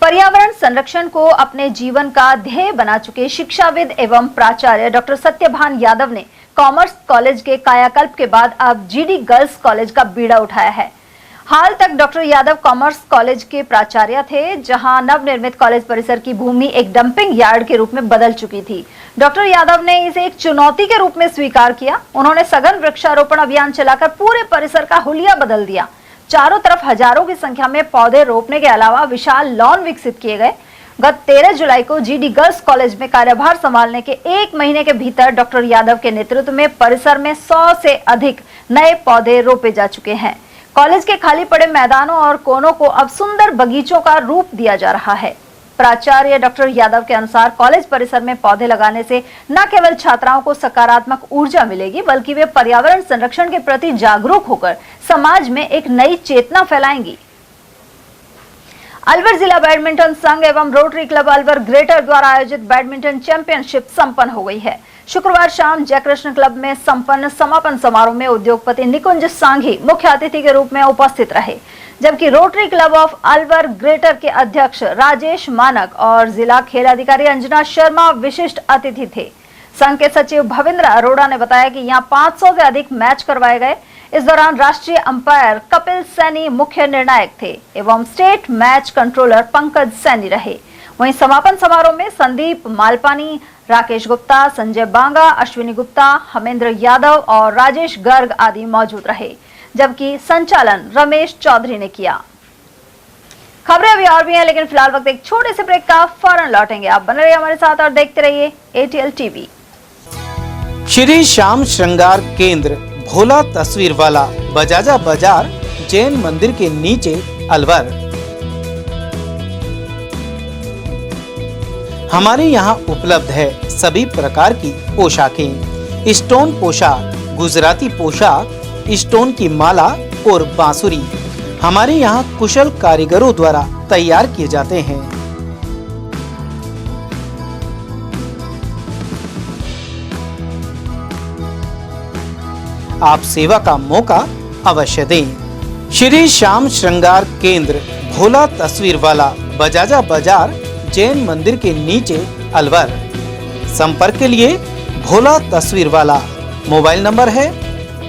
पर्यावरण संरक्षण को अपने जीवन का ध्येय बना चुके शिक्षाविद एवं प्राचार्य डॉक्टर सत्यभान यादव ने कॉमर्स कॉलेज के कायाकल्प के बाद अब जीडी गर्ल्स कॉलेज का बीड़ा उठाया है। हाल तक डॉक्टर यादव कॉमर्स कॉलेज के प्राचार्य थे, जहां नवनिर्मित कॉलेज परिसर की भूमि एक डंपिंग यार्ड के रूप में बदल चुकी थी। डॉक्टर यादव ने इसे एक चुनौती के रूप में स्वीकार किया। उन्होंने सघन वृक्षारोपण अभियान चलाकर पूरे परिसर का हुलिया बदल दिया। चारों तरफ हजारों की संख्या में पौधे रोपने के अलावा विशाल लॉन विकसित किए गए। गत 13 जुलाई को जीडी गर्ल्स कॉलेज में कार्यभार संभालने के 1 महीने के भीतर डॉक्टर यादव के नेतृत्व में परिसर में 100 से अधिक नए पौधे रोपे जा चुके हैं। कॉलेज के खाली पड़े मैदानों और कोनों को अब सुंदर बगीचों का रूप दिया जा रहा है। प्राचार्य डॉक्टर यादव के अनुसार कॉलेज परिसर में पौधे लगाने से न केवल छात्राओं को सकारात्मक ऊर्जा मिलेगी, बल्कि वे पर्यावरण संरक्षण के प्रति जागरूक होकर समाज में एक नई चेतना फैलाएंगी। अलवर जिला बैडमिंटन संघ एवं रोटरी क्लब अलवर ग्रेटर द्वारा आयोजित बैडमिंटन चैंपियनशिप संपन्न हो गई है। शुक्रवार शाम जयकृष्ण क्लब में संपन्न समापन समारोह में उद्योगपति निकुंज सांघी मुख्य अतिथि के रूप में उपस्थित रहे, जबकि rotary club of Alwar greater के अध्यक्ष राजेश मानक और जिला खेल अधिकारी अंजना शर्मा विशिष्ट अतिथि थे। संघ के सचिव भविंद्र अरोड़ा ने बताया कि यहां 500 से अधिक मैच करवाए गए। इस दौरान राष्ट्रीय अंपायर कपिल सैनी मुख्य निर्णायक थे एवं state match controller Pankaj Saini रहे। वहीं समापन समारोह में संदीप मालपानी, राकेश गुप्ता, संजय बांगा, अश्विनी गुप्ता, हमेंद्र यादव और राजेश गर्ग आदि मौजूद रहे, जबकि संचालन रमेश चौधरी ने किया। खबरें अभी और भी हैं, लेकिन फिलहाल वक्त एक छोटे से ब्रेक का, फौरन लौटेंगे। आप बने रहिए हमारे साथ और देखते रहिए ATL टीवी।
श्री श्याम श्रृंगार केंद्र भोला तस्वीर वाला, बजाजा बाजार, जैन मंदिर के नीचे, अलवर। हमारे यहाँ उपलब्ध है सभी प्रकार की पोशाकें, स्टोन पोशाक, गुजराती पोशाक, स्टोन की माला और बांसुरी हमारे यहाँ कुशल कारीगरों द्वारा तैयार किए जाते हैं। आप सेवा का मौका अवश्य दें। श्री श्याम श्रृंगार केंद्र भोला तस्वीर वाला, बजाजा बाजार, जैन मंदिर के नीचे, अलवर। संपर्क के लिए भोला तस्वीर वाला मोबाइल नंबर है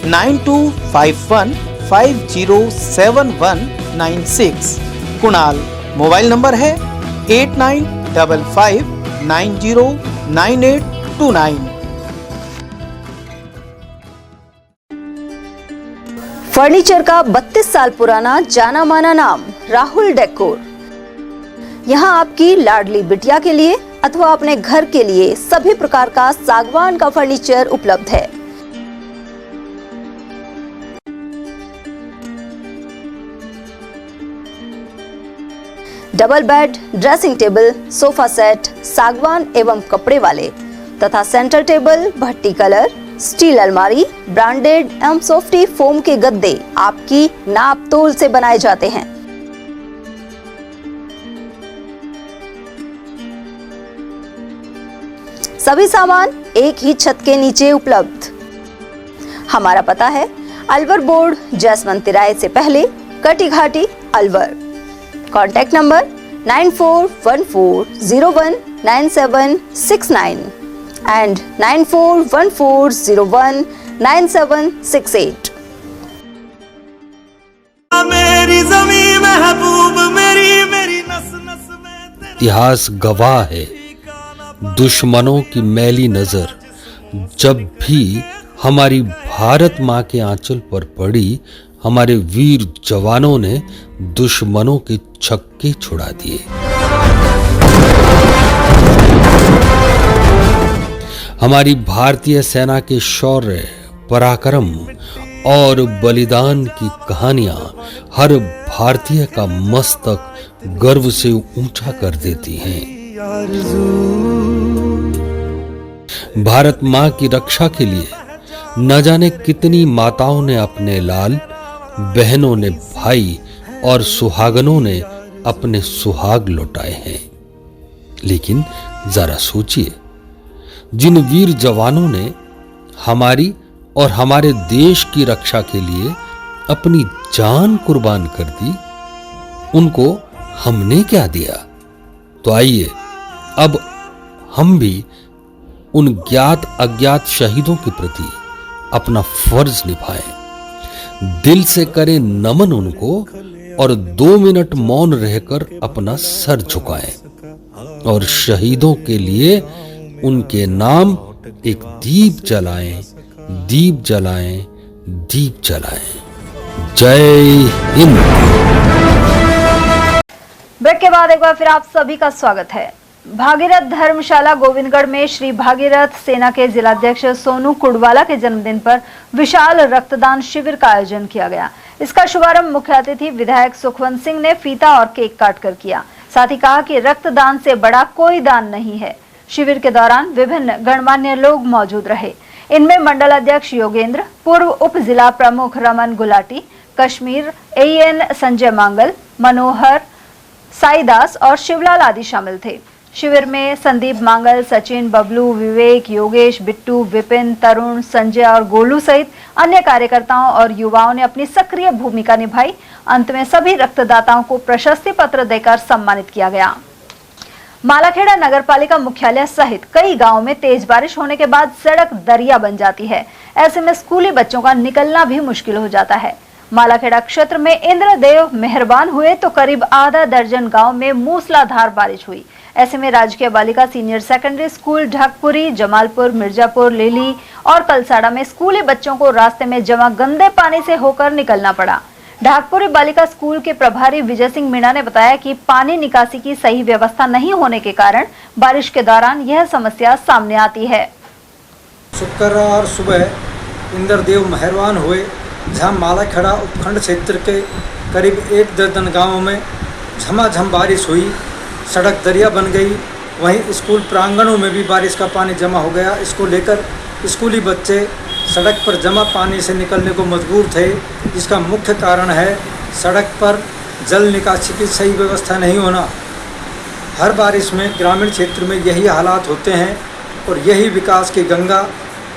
9251507196। कुणाल मोबाइल नंबर है 8955909829।
फर्नीचर का 32 साल पुराना जाना माना नाम राहुल डेकोर। यहाँ आपकी लाडली बिटिया के लिए अथवा अपने घर के लिए सभी प्रकार का सागवान का फर्नीचर उपलब्ध है। Double bed, dressing table, sofa set सागवान एवं कपड़े वाले तथा सेंटर टेबल, भट्टी कलर, स्टील अलमारी, ब्रांडेड एवं सॉफ्टी फोम के गद्दे आपकी नाप तोल से बनाए जाते हैं। सभी सामान एक ही छत के नीचे उपलब्ध। हमारा पता है अलवर बोर्ड, जैसमंद तिराहे से पहले, कटी घाटी, अलवर। Contact number 9414019769 and 9414019768।
इतिहास गवाह है, दुश्मनों की मैली नजर जब भी हमारी भारत माँ के आंचल पर पड़ी, हमारे वीर जवानों ने दुश्मनों के छक्के छुड़ा दिए। हमारी भारतीय सेना के शौर्य, पराक्रम और बलिदान की कहानियां हर भारतीय का मस्तक गर्व से ऊंचा कर देती हैं। भारत मां की रक्षा के लिए न जाने कितनी माताओं ने अपने लाल, बहनों ने भाई और सुहागनों ने अपने सुहाग लौटाए हैं। लेकिन जरा सोचिए, जिन वीर जवानों ने हमारी और हमारे देश की रक्षा के लिए अपनी जान कुर्बान कर दी, उनको हमने क्या दिया? तो आइए अब हम भी उन ज्ञात अज्ञात शहीदों के प्रति अपना फर्ज निभाएं, दिल से करें नमन उनको और 2 मिनट मौन रहकर अपना सर झुकाएं और शहीदों के लिए उनके नाम एक दीप जलाएं, दीप जलाएं, दीप जलाएं। जय हिंद।
ब्रेक के बाद एक बार फिर आप सभी का स्वागत है। भागीरथ धर्मशाला गोविंदगढ़ में श्री भागीरथ सेना के जिलाध्यक्ष सोनू कुडवाला के जन्मदिन पर विशाल रक्तदान शिविर का आयोजन किया गया। इसका शुभारंभ मुख्य अतिथि विधायक सुखवंत सिंह ने फीता और केक काटकर किया। साथ ही कहा कि रक्तदान से बड़ा कोई दान नहीं है। शिविर के दौरान विभिन्न गणमान्य लोग मौजूद रहे। इनमें मंडल अध्यक्ष योगेंद्र, पूर्व उप जिला प्रमुख रमन गुलाटी, कश्मीर AN संजय मांगल, मनोहर साईदास और शिवलाल आदि शामिल थे। शिविर में संदीप मांगल, सचिन, बबलू, विवेक, योगेश, बिट्टू, विपिन, तरुण, संजय और गोलू सहित अन्य कार्यकर्ताओं और युवाओं ने अपनी सक्रिय भूमिका निभाई। अंत में सभी रक्तदाताओं को प्रशस्ति पत्र देकर सम्मानित किया गया। मालाखेड़ा नगरपालिका मुख्यालय सहित कई गांवों में तेज बारिश होने के बाद सड़क दरिया बन जाती है। ऐसे में स्कूली बच्चों का निकलना भी मुश्किल हो जाता है। मालाखेड़ा क्षेत्र में इंद्रदेव मेहरबान हुए तो करीब आधा दर्जन गांव में मूसलाधार बारिश हुई। ऐसे में राजकीय बालिका senior secondary school Dhakpuri, Jamalpur, Mirzapur, Leli और कलसाड़ा में स्कूली बच्चों को रास्ते में जमा गंदे पानी से होकर निकलना पड़ा। ढाकपुरी बालिका स्कूल के प्रभारी विजय सिंह मीणा ने बताया कि पानी निकासी की सही व्यवस्था नहीं होने के कारण बारिश के दौरान यह समस्या सामने आती है।
शुक्रवार सुबह इंद्रदेव मेहरबान हुए, जहां मालाखेड़ा उपखंड क्षेत्र के करीब 1 दर्जन गाँवों में झमाझम बारिश हुई, सड़क दरिया बन गई। वहीं स्कूल प्रांगणों में भी बारिश का पानी जमा हो गया। इसको लेकर स्कूली बच्चे सड़क पर जमा पानी से निकलने को मजबूर थे। इसका मुख्य कारण है सड़क पर जल निकासी की सही व्यवस्था नहीं होना। हर बारिश में ग्रामीण क्षेत्र में यही हालात होते हैं और यही विकास की गंगा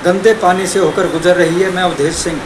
गंदे पानी से होकर गुजर रही है। मैं Awadhesh Singh.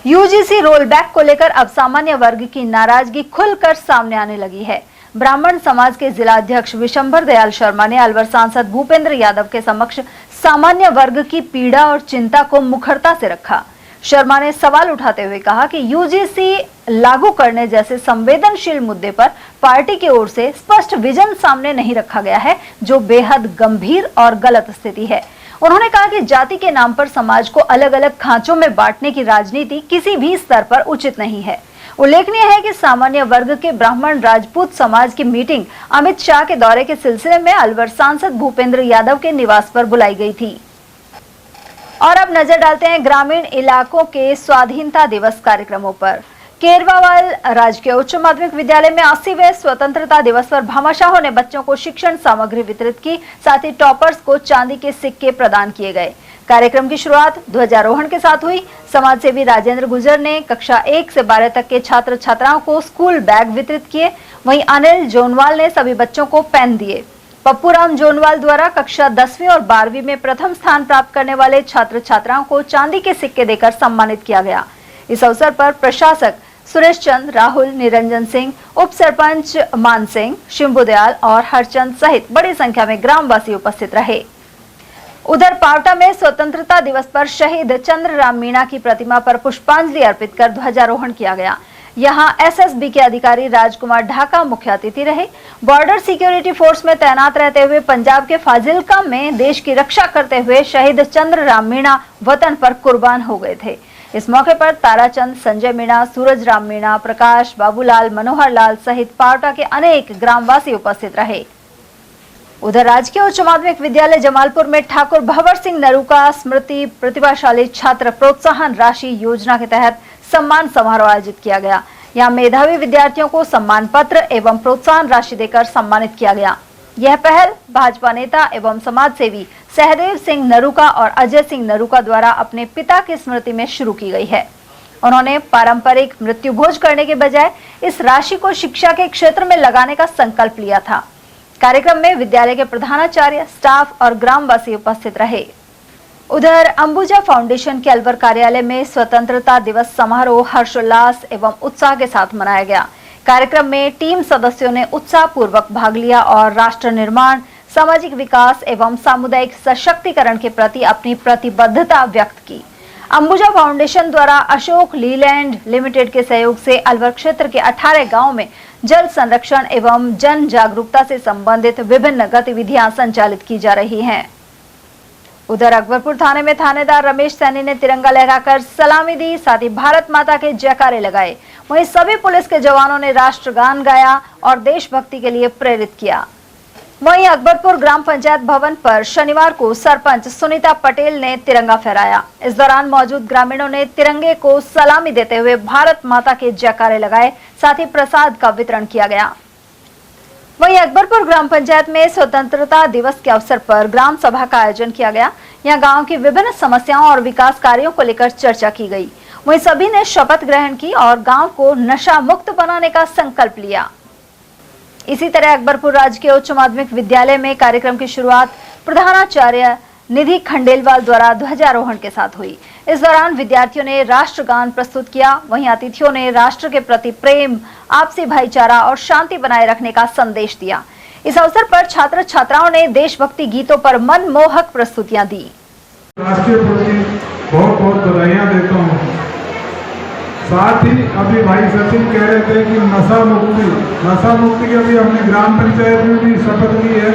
UGC roll back को लेकर अब सामान्य वर्ग की नाराजगी खुलकर सामने आने लगी है। ब्राह्मण समाज के जिला अध्यक्ष विशंबर दयाल शर्मा ने अलवर सांसद भूपेंद्र यादव के समक्ष सामान्य वर्ग की पीड़ा और चिंता को मुखरता से रखा। शर्मा ने सवाल उठाते हुए कहा कि यूजीसी लागू करने जैसे संवेदनशील मुद्दे पर पार्टी की ओर से स्पष्ट विजन सामने नहीं रखा गया है, जो बेहद गंभीर और गलत स्थिति है। उन्होंने कहा कि जाति के नाम पर समाज को अलग अलग खांचों में बांटने की राजनीति किसी भी स्तर पर उचित नहीं है। उल्लेखनीय है कि सामान्य वर्ग के ब्राह्मण राजपूत समाज की मीटिंग अमित शाह के दौरे के सिलसिले में अलवर सांसद भूपेंद्र यादव के निवास पर बुलाई गई थी। और अब नजर डालते हैं ग्रामीण इलाकों के स्वाधीनता दिवस कार्यक्रमों पर। केरवावाल राजकीय उच्च माध्यमिक विद्यालय में 80वें स्वतंत्रता दिवस पर भामाशाहों ने बच्चों को शिक्षण सामग्री वितरित की, साथ ही टॉपर्स को चांदी के सिक्के प्रदान किए गए। कार्यक्रम की शुरुआत ध्वजारोहण के साथ हुई। समाज सेवी राजेंद्र गुर्जर ने कक्षा 1 से 12 तक के छात्र छात्राओं को स्कूल बैग वितरित किए। वहीं अनिल जोनवाल ने सभी बच्चों को पेन दिए। पप्पूराम जोनवाल द्वारा कक्षा 10वीं और 12वीं में प्रथम स्थान प्राप्त करने वाले छात्र छात्राओं को चांदी के सिक्के देकर सम्मानित किया गया। इस अवसर पर प्रशासक सुरेश चंद, राहुल, निरंजन सिंह, उप सरपंच मान सिंह, शिंबुदयाल और हरचंद सहित बड़ी संख्या में ग्रामवासी उपस्थित रहे। उधर पावटा में स्वतंत्रता दिवस पर शहीद चंद्रराम मीणा की प्रतिमा पर पुष्पांजलि अर्पित कर ध्वजारोहण किया गया। यहां एसएसबी के अधिकारी राजकुमार ढाका मुख्य अतिथि रहे। बॉर्डर सिक्योरिटी फोर्स में तैनात रहते हुए पंजाब के फाजिलका में देश की रक्षा करते हुए शहीद चंद्रराम मीणा वतन पर कुर्बान हो गए थे। इस मौके पर ताराचंद, संजय मीणा, सूरज राम मीणा, प्रकाश, बाबूलाल, मनोहर लाल सहित पावटा के अनेक ग्रामवासी उपस्थित रहे। उधर राजकीय उच्च माध्यमिक विद्यालय जमालपुर में ठाकुर भंवर सिंह नरूका स्मृति प्रतिभाशाली छात्र प्रोत्साहन राशि योजना के तहत सम्मान समारोह आयोजित किया गया। यहां मेधावी विद्यार्थियों को सम्मान पत्र एवं प्रोत्साहन राशि देकर सम्मानित किया गया। यह पहल भाजपा नेता एवं समाज सेवी सहदेव सिंह नरूका और अजय सिंह नरूका द्वारा अपने पिता की स्मृति में शुरू की गई है। उन्होंने पारंपरिक मृत्यु भोज करने के बजाय इस राशि को शिक्षा के क्षेत्र में लगाने का संकल्प लिया था। कार्यक्रम में विद्यालय के प्रधानाचार्य, स्टाफ और ग्रामवासी उपस्थित रहे। उधर अंबुजा फाउंडेशन के अलवर कार्यालय में स्वतंत्रता दिवस समारोह हर्षोल्लास एवं उत्साह के साथ मनाया गया। कार्यक्रम में टीम सदस्यों ने उत्साहपूर्वक भाग लिया और राष्ट्र निर्माण, सामाजिक विकास एवं सामुदायिक सशक्तिकरण के प्रति अपनी प्रतिबद्धता व्यक्त की। अंबुजा फाउंडेशन द्वारा अशोक लीलैंड लिमिटेड के सहयोग से अलवर क्षेत्र के 18 गांवों में जल संरक्षण एवं जन जागरूकता से संबंधित विभिन्न गतिविधियां संचालित की जा रही हैं। उधर अकबरपुर थाने में थानेदार रमेश सैनी ने तिरंगा लहराकर सलामी दी, साथ ही भारत माता के जयकारे लगाए। वहीं सभी पुलिस के जवानों ने राष्ट्रगान गाया और देशभक्ति के लिए प्रेरित किया। वहीं अकबरपुर ग्राम पंचायत भवन पर शनिवार को सरपंच सुनीता पटेल ने तिरंगा फहराया। इस दौरान मौजूद ग्रामीणों ने तिरंगे को सलामी देते हुए भारत माता के जयकारे लगाए, साथ ही प्रसाद का वितरण किया गया। वहीं अकबरपुर ग्राम पंचायत में स्वतंत्रता दिवस के अवसर पर ग्राम सभा का आयोजन किया गया। यहां गांव की विभिन्न समस्याओं और विकास कार्यों को लेकर चर्चा की गई। वहीं सभी ने शपथ ग्रहण की और गांव को नशा मुक्त बनाने का संकल्प लिया। इसी तरह अकबरपुर राजकीय उच्च माध्यमिक विद्यालय में कार्यक्रम की शुरुआत प्रधानाचार्य निधि खंडेलवाल द्वारा ध्वजारोहण के साथ हुई। इस दौरान विद्यार्थियों ने राष्ट्रगान प्रस्तुत किया। वहीं अतिथियों ने राष्ट्र के प्रति प्रेम, आपसी भाईचारा और शांति बनाए रखने का संदेश दिया। इस अवसर पर छात्र छात्राओं ने देशभक्ति गीतों पर मनमोहक प्रस्तुतियां दी।
राष्ट्रीय प्रति बहुत बहुत बधाइयां देता हूँ। साथ ही अभी भाई सचिन कह रहे थे कि नशा मुक्ति की अभी हमने ग्राम पंचायत में भी शपथ ली है।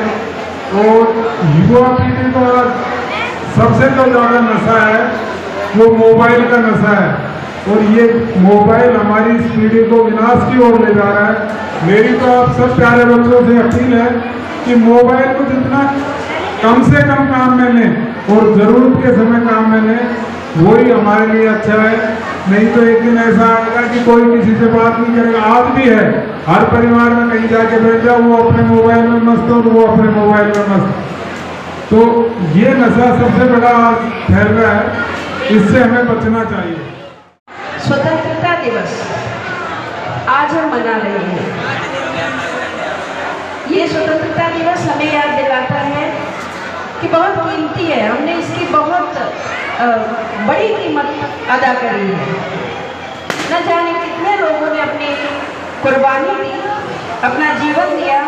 और युवा पीढ़ी को सबसे जो ज़्यादा नशा है वो मोबाइल का नशा है और ये मोबाइल हमारी इस पीढ़ी को विनाश की ओर ले जा रहा है। मेरी तो आप सब प्यारे बच्चों से अपील है कि मोबाइल को जितना कम से कम काम में लें और ज़रूरत के समय काम में लें, वही हमारे लिए अच्छा है। नहीं तो एक दिन ऐसा आएगा कि कोई किसी से बात नहीं करेगा। आज भी है, हर परिवार में कहीं जाके बैठ जाओ, वो अपने मोबाइल में मस्त हो, वो अपने मोबाइल में मस्त। तो ये नशा सबसे बड़ा फैल रहा है, इससे हमें बचना चाहिए।
स्वतंत्रता दिवस आज हम मना रहे हैं। ये स्वतंत्रता दिवस हमें याद दिलाता है कि बहुत कीमती है, हमने इसकी बहुत बड़ी कीमत अदा करी है। न जाने कितने लोगों ने अपनी कुर्बानी दी, अपना जीवन दिया,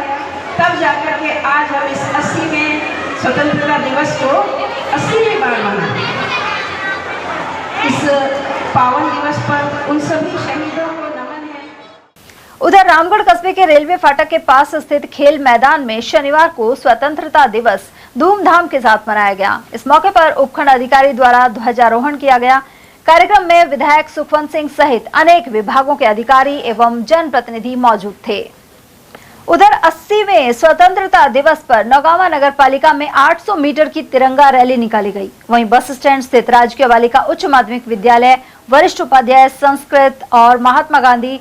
तब जाकर के आज हम इस 80वें स्वतंत्रता दिवस को 80वीं बार मनाते हैं। इस पावन दिवस पर उन सभी शहीदों को नमन है।
उधर रामगढ़ कस्बे के रेलवे फाटक के पास स्थित खेल मैदान में शनिवार को स्वतंत्रता दिवस धूमधाम के साथ मनाया गया। इस मौके पर उपखंड अधिकारी द्वारा ध्वजारोहण किया गया। कार्यक्रम में विधायक सुखवंत सिंह सहित अनेक विभागों के अधिकारी एवं जनप्रतिनिधि मौजूद थे। उधर 80वें स्वतंत्रता दिवस पर नौगावा नगर पालिका में 800 मीटर की तिरंगा रैली निकाली गई। वहीं बस स्टैंड स्थित राजकीय बालिका उच्च माध्यमिक विद्यालय, वरिष्ठ उपाध्याय संस्कृत और महात्मा गांधी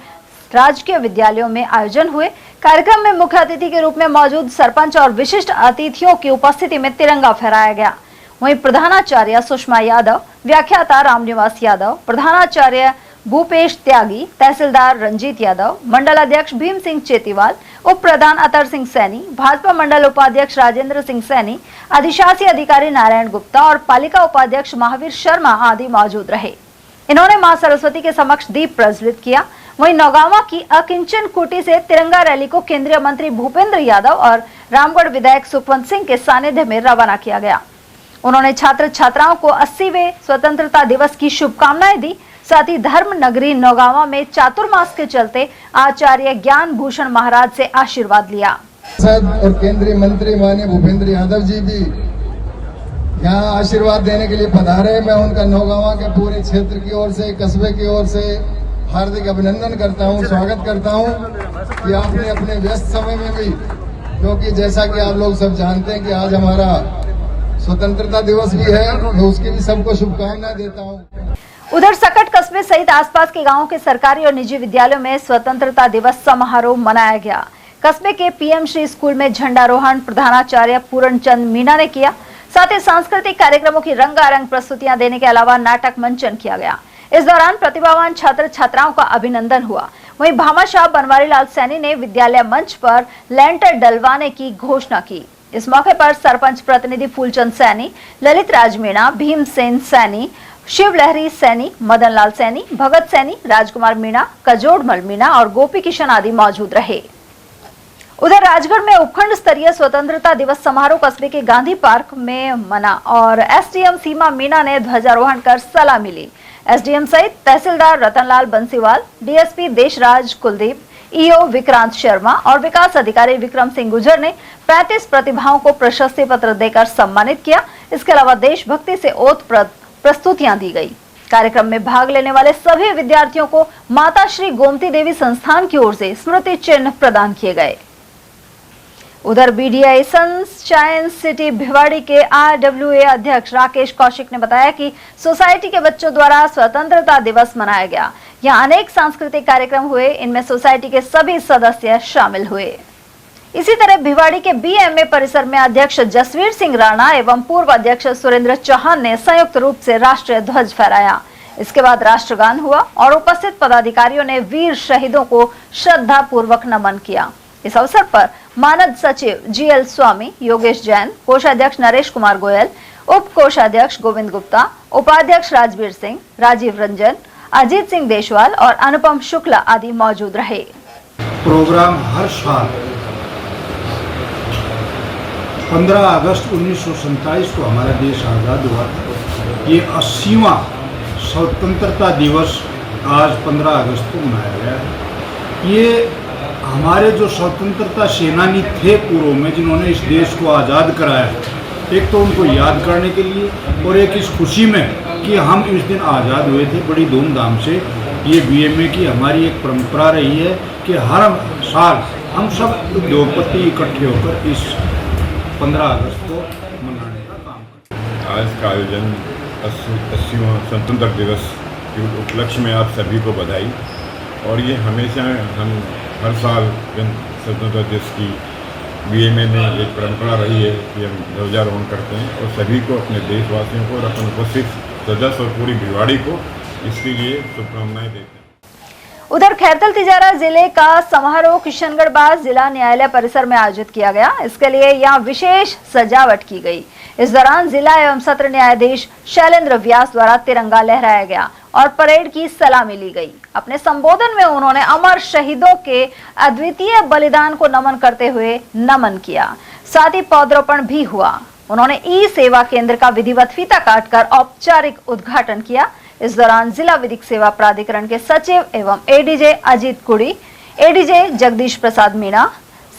राजकीय विद्यालयों में आयोजन हुए। कार्यक्रम में मुख्य अतिथि के रूप में मौजूद सरपंच और विशिष्ट अतिथियों की उपस्थिति में तिरंगा फहराया गया। वहीं प्रधानाचार्य सुषमा यादव, व्याख्याता रामनिवास यादव, प्रधानाचार्य भूपेश त्यागी, तहसीलदार रंजीत यादव, मंडल अध्यक्ष भीम सिंह चेतीवाल, उप प्रधान अतर सिंह सैनी, भाजपा मंडल उपाध्यक्ष राजेंद्र सिंह सैनी, अधिशासी अधिकारी नारायण गुप्ता और पालिका उपाध्यक्ष महावीर शर्मा आदि मौजूद रहे। इन्होंने मां सरस्वती के समक्ष दीप प्रज्वलित किया। वहीं नौगावा की अकिंचन कुटी से तिरंगा रैली को केंद्रीय मंत्री भूपेंद्र यादव और रामगढ़ विधायक सुखवंत सिंह के सानिध्य में रवाना किया गया। उन्होंने छात्र छात्राओं को 80वें स्वतंत्रता दिवस की शुभकामनाएं दी। साथ ही धर्म नगरी नौगावा में चातुर्मास के चलते आचार्य ज्ञान भूषण महाराज से आशीर्वाद लिया।
और केंद्रीय मंत्री माननीय भूपेंद्र यादव जी भी यहाँ आशीर्वाद देने के लिए पधारे। मैं उनका नौगावा के पूरे क्षेत्र की ओर से, कस्बे की ओर से हार्दिक अभिनंदन करता हूँ, स्वागत करता हूँ कि आपने अपने व्यस्त समय में भी, क्योंकि जैसा कि आप लोग सब जानते हैं कि आज हमारा स्वतंत्रता दिवस भी है, मैं उसकी भी सबको शुभकामनाएं देता हूँ।
उधर सकट कस्बे सहित आसपास के गांवों के सरकारी और निजी विद्यालयों में स्वतंत्रता दिवस समारोह मनाया गया। कस्बे के पीएम श्री स्कूल में झंडारोहण प्रधानाचार्य पूर्ण चंद मीना ने किया। साथ ही सांस्कृतिक कार्यक्रमों की रंगारंग प्रस्तुतियां देने के अलावा नाटक मंचन किया गया। इस दौरान प्रतिभावान छात्र छात्राओं का अभिनंदन हुआ। वहीं भामाशाह बनवारी लाल सैनी ने विद्यालय मंच पर लेंटर डलवाने की घोषणा की। इस मौके पर सरपंच प्रतिनिधि फूलचंद सैनी, ललित राज मीणा, भीमसेन सैनी, शिवलहरी सैनी, मदन लाल सैनी, भगत सैनी, राजकुमार मीणा, कजोड़मल मीणा और गोपी किशन आदि मौजूद रहे। उधर राजगढ़ में उपखंड स्तरीय स्वतंत्रता दिवस समारोह कस्बे के गांधी पार्क में मना और एसडीएम सीमा मीणा ने ध्वजारोहण कर सलामी ली। एसडीएम सहित तहसीलदार रतनलाल बंसीवाल, डीएसपी देशराज कुलदीप, ईओ विक्रांत शर्मा और विकास अधिकारी विक्रम सिंह गुर्जर ने 35 प्रतिभाओं को प्रशस्ति पत्र देकर सम्मानित किया। इसके अलावा देशभक्ति से ओतप्रोत प्रस्तुतियां दी गई। कार्यक्रम में भाग लेने वाले सभी विद्यार्थियों को माता श्री गोमती देवी संस्थान की ओर से स्मृति चिन्ह प्रदान किए गए। उधर बीडीआई सनशाइन सिटी भिवाड़ी के आरडब्ल्यूए अध्यक्ष राकेश कौशिक ने बताया कि सोसाइटी के बच्चों द्वारा स्वतंत्रता दिवस मनाया गया। यहाँ अनेक सांस्कृतिक कार्यक्रम हुए, इनमें सोसाइटी के सभी सदस्य शामिल हुए। इसी तरह भिवाड़ी के बीएमए परिसर में अध्यक्ष जसवीर सिंह राणा एवं पूर्व अध्यक्ष सुरेंद्र चौहान ने संयुक्त रूप से राष्ट्रीय ध्वज फहराया। इसके बाद राष्ट्रगान हुआ और उपस्थित पदाधिकारियों ने वीर शहीदों को श्रद्धा पूर्वक नमन किया। इस अवसर पर मानद सचिव जीएल स्वामी, योगेश जैन, कोषाध्यक्ष नरेश कुमार गोयल, उप कोषाध्यक्ष गोविंद गुप्ता, उपाध्यक्ष राजवीर सिंह, राजीव रंजन, अजीत सिंह देशवाल और अनुपम शुक्ला आदि मौजूद रहे।
प्रोग्राम हर साल 15 अगस्त 1947 को हमारा देश आज़ाद हुआ था। ये 80वां स्वतंत्रता दिवस आज 15 अगस्त को मनाया गया है। ये हमारे जो स्वतंत्रता सेनानी थे पूर्व में, जिन्होंने इस देश को आज़ाद कराया, एक तो उनको याद करने के लिए और एक इस खुशी में कि हम इस दिन आज़ाद हुए थे बड़ी धूमधाम से। ये बीएमए की हमारी एक परंपरा रही है कि हर साल हम सब उद्योगपति इकट्ठे होकर इस 15 अगस्त को मनाने का काम करते हैं।
आज का आयोजन 80वां स्वतंत्रता दिवस के उपलक्ष्य में आप सभी को बधाई। और ये हमेशा हम हर साल स्वतंत्रता दिवस की बीएमए में एक परंपरा रही है कि हम ध्वजारोहण करते हैं और सभी को, अपने देशवासियों को और अपने उपस्थित सदस्य और पूरी भिवाड़ी को इसके लिए शुभकामनाएं देते हैं।
उधर खैरतल तिजारा जिले का समारोह किशनगढ़ बाज जिला न्यायालय परिसर में आयोजित किया गया। इसके लिए यहाँ विशेष सजावट की गई। इस दौरान जिला एवं सत्र न्यायाधीश शैलेंद्र व्यास द्वारा तिरंगा लहराया गया और परेड की सलामी ली गई। अपने संबोधन में उन्होंने अमर शहीदों के अद्वितीय बलिदान को नमन करते हुए नमन किया। साथ ही पौधरोपण भी हुआ। उन्होंने ई सेवा केंद्र का विधिवत फीता काटकर औपचारिक उद्घाटन किया। इस दौरान जिला विधिक सेवा प्राधिकरण के सचिव एवं एडीजे अजीत कुड़ी, एडीजे जगदीश प्रसाद मीणा,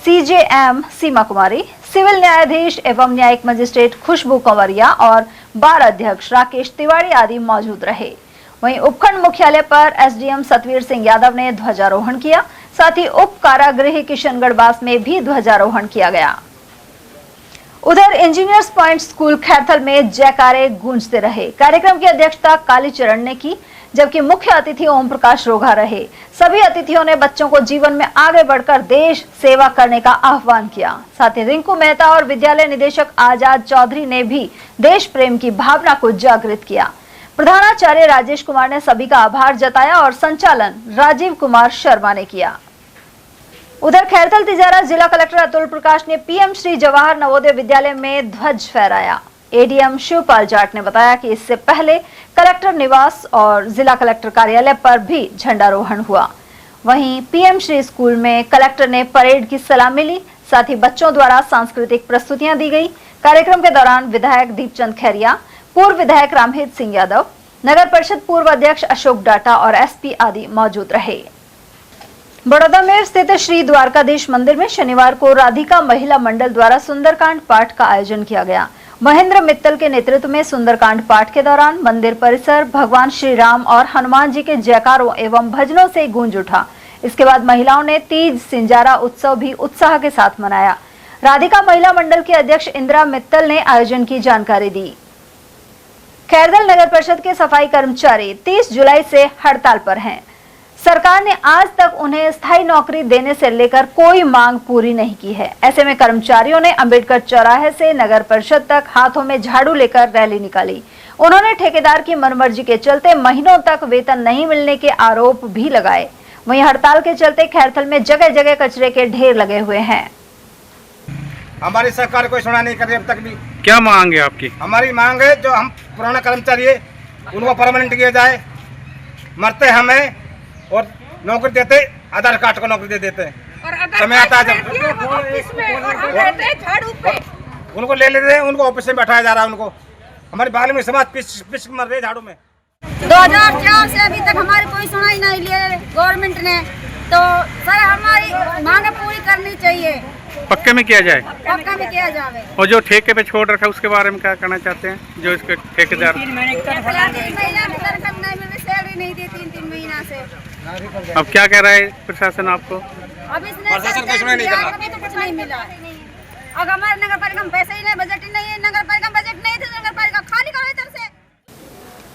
सीजेएम सीमा कुमारी, सिविल न्यायाधीश एवं न्यायिक मजिस्ट्रेट खुशबू कंवरिया और बार अध्यक्ष राकेश तिवारी आदि मौजूद रहे। वहीं उपखंड मुख्यालय पर एसडीएम सतवीर सिंह यादव ने ध्वजारोहण किया। साथ ही उप कारागृह किशनगढ़बास में भी ध्वजारोहण किया गया। उधर इंजीनियर्स पॉइंट स्कूल खैरथल में जयकारे गूंजते रहे। कार्यक्रम की अध्यक्षता कालीचरण ने की, जबकि मुख्य अतिथि ओम प्रकाश रोघा रहे। सभी अतिथियों ने बच्चों को जीवन में आगे बढ़कर देश सेवा करने का आह्वान किया। साथ ही रिंकू मेहता और विद्यालय निदेशक आजाद चौधरी ने भी देश प्रेम की भावना को जागृत किया। प्रधानाचार्य राजेश कुमार ने सभी का आभार जताया और संचालन राजीव कुमार शर्मा ने किया। उधर खैरथल तिजारा जिला कलेक्टर अतुल प्रकाश ने पीएम श्री जवाहर नवोदय विद्यालय में ध्वज फहराया। एडीएम शिवपाल जाट ने बताया कि इससे पहले कलेक्टर निवास और जिला कलेक्टर कार्यालय पर भी झंडारोहण हुआ। वहीं पीएम श्री स्कूल में कलेक्टर ने परेड की सलामी ली। साथ ही बच्चों द्वारा सांस्कृतिक प्रस्तुतियां दी गई। कार्यक्रम के दौरान विधायक दीपचंद खैरिया, पूर्व विधायक रामहित सिंह यादव, नगर परिषद पूर्व अध्यक्ष अशोक डाटा और एसपी आदि मौजूद रहे। बड़ौदा में स्थित श्री द्वारकाधीश मंदिर में शनिवार को राधिका महिला मंडल द्वारा सुंदरकांड पाठ का आयोजन किया गया। महेंद्र मित्तल के नेतृत्व में सुंदरकांड पाठ के दौरान मंदिर परिसर भगवान श्री राम और हनुमान जी के जयकारों एवं भजनों से गूंज उठा। इसके बाद महिलाओं ने तीज सिंजारा उत्सव भी उत्साह के साथ मनाया। राधिका महिला मंडल के अध्यक्ष इंदिरा मित्तल ने आयोजन की जानकारी दी। खैरथल नगर परिषद के सफाई कर्मचारी 30 जुलाई से हड़ताल पर हैं। सरकार ने आज तक उन्हें स्थायी नौकरी देने से लेकर कोई मांग पूरी नहीं की है। ऐसे में कर्मचारियों ने अंबेडकर चौराहे से नगर परिषद तक हाथों में झाड़ू लेकर रैली निकाली। उन्होंने ठेकेदार की मनमर्जी के चलते महीनों तक वेतन नहीं मिलने के आरोप भी लगाए। वहीं हड़ताल के चलते खैरथल में जगह जगह कचरे के ढेर लगे हुए हैं।
हमारी सरकार कोई सुना नहीं कर रही अब तक भी।
क्या मांग है आपकी?
हमारी मांग है जो हम पुराना कर्मचारी है उनको परमानेंट किया जाए। मरते हमें और नौकरी देते, आधार कार्ड को नौकरी दे देते हैं। समय आता है जब उनको ले लेते हैं, उनको ऑफिस में बैठाया जा रहा है। उनको हमारे बाल में समाज पिच मर रहे झाड़ू में।
2004 से अभी तक हमारी कोई सुनाई नहीं लिए गवर्नमेंट ने। तो सर हमारी मांगे पूरी करनी चाहिए।
पक्के में किया जाए।
पक्का में किया जाए।
और जो ठेके पे छोड़ रखा है उसके बारे में क्या कहना चाहते हैं? जो इसके ठेकेदार
3 नहीं दी 3 महीना से।
अब क्या कह रहा है प्रशासन आपको?
अब इसने प्रशासन कुछ नहीं कर रहा। तो कुछ नहीं मिला। अब हमारे नगर पालिका में पैसे ही नहीं, बजट ही नहीं है। नगर पालिका बजट नहीं थे, नगर पालिका खाली करो इधर से।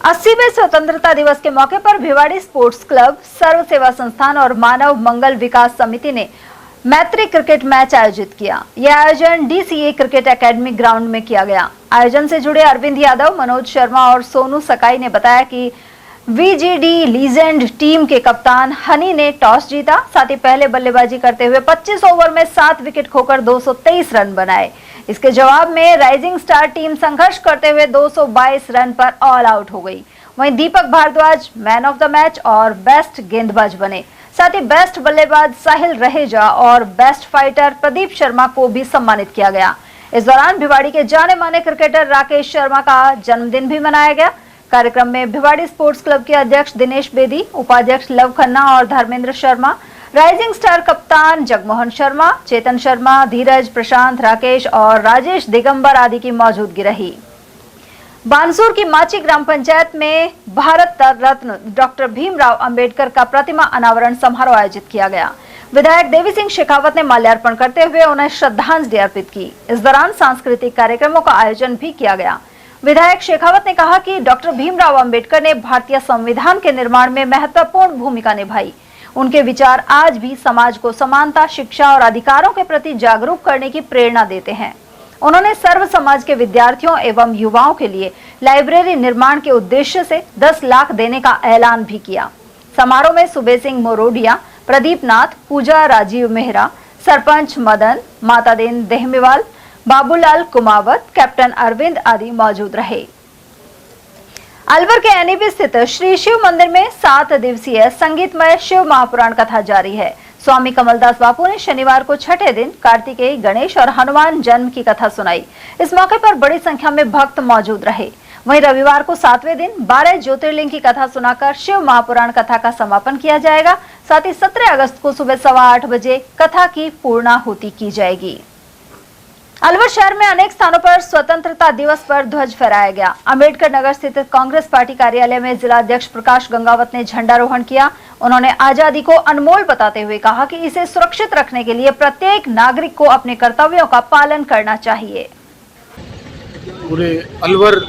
80वें स्वतंत्रता दिवस के मौके पर भिवाड़ी स्पोर्ट्स क्लब, सर्व सेवा संस्थान और मानव मंगल विकास समिति ने मैत्री क्रिकेट मैच आयोजित किया। यह आयोजन डीसीए क्रिकेट एकेडमी ग्राउंड में किया गया। आयोजन से जुड़े अरविंद यादव, मनोज शर्मा और सोनू सकाई ने बताया कि वीजीडी लीजेंड टीम के कप्तान हनी ने टॉस जीता। साथ ही पहले बल्लेबाजी करते हुए 25 ओवर में 7 विकेट खोकर 223 रन बनाए। इसके जवाब में राइजिंग स्टार टीम संघर्ष करते हुए 222 रन पर ऑल आउट हो गई। वहीं Deepak Bhardwaj man of the match और बेस्ट गेंदबाज बने। साथ ही बेस्ट बल्लेबाज साहिल रहेजा और बेस्ट फाइटर प्रदीप शर्मा को भी सम्मानित किया गया। इस दौरान भिवाड़ी के जाने माने क्रिकेटर राकेश शर्मा का जन्मदिन भी मनाया गया। कार्यक्रम में भिवाड़ी स्पोर्ट्स क्लब के अध्यक्ष दिनेश बेदी, उपाध्यक्ष लव खन्ना और धर्मेंद्र शर्मा, राइजिंग स्टार कप्तान जगमोहन शर्मा, चेतन शर्मा, धीरज, प्रशांत, राकेश और राजेश दिगंबर आदि की मौजूदगी रही। बानसूर की माची ग्राम पंचायत में भारत रत्न डॉक्टर भीमराव अंबेडकर का प्रतिमा अनावरण समारोह आयोजित किया गया। विधायक देवी सिंह शेखावत ने माल्यार्पण करते हुए उन्हें श्रद्धांजलि अर्पित की। इस दौरान सांस्कृतिक कार्यक्रमों का आयोजन भी किया गया। विधायक शेखावत ने कहा कि डॉक्टर भीमराव अंबेडकर ने भारतीय संविधान के निर्माण में महत्वपूर्ण भूमिका निभाई। उनके विचार आज भी समाज को समानता, शिक्षा और अधिकारों के प्रति जागरूक करने की प्रेरणा देते हैं। उन्होंने सर्व समाज के विद्यार्थियों एवं युवाओं के लिए लाइब्रेरी निर्माण के उद्देश्य से 10 लाख देने का ऐलान भी किया। समारोह में सुबे सिंह मोरोडिया, प्रदीप नाथ, पूजा राजीव मेहरा, सरपंच मदन, मातादेन देहमेवाल, बाबूलाल कुमावत, कैप्टन अरविंद आदि मौजूद रहे। अलवर के एनईबी स्थित श्री शिव मंदिर में 7 दिवसीय संगीतमय शिव महापुराण कथा जारी है। स्वामी कमलदास बापू ने शनिवार को छठे दिन कार्तिकेय, गणेश और हनुमान जन्म की कथा सुनाई। इस मौके पर बड़ी संख्या में भक्त मौजूद रहे। वहीं रविवार को 7वें दिन 12 ज्योतिर्लिंग की कथा सुनाकर शिव महापुराण कथा का समापन किया जाएगा। साथ ही 17 अगस्त को सुबह 8:15 बजे कथा की पूर्णाहुति की जाएगी। अलवर शहर में अनेक स्थानों पर स्वतंत्रता दिवस पर ध्वज फहराया गया। अंबेडकर नगर स्थित कांग्रेस पार्टी कार्यालय में जिला अध्यक्ष प्रकाश गंगावत ने झंडारोहण किया। उन्होंने आजादी को अनमोल बताते हुए कहा कि इसे सुरक्षित रखने के लिए प्रत्येक नागरिक को अपने कर्तव्यों का पालन करना चाहिए।
पूरे अलवर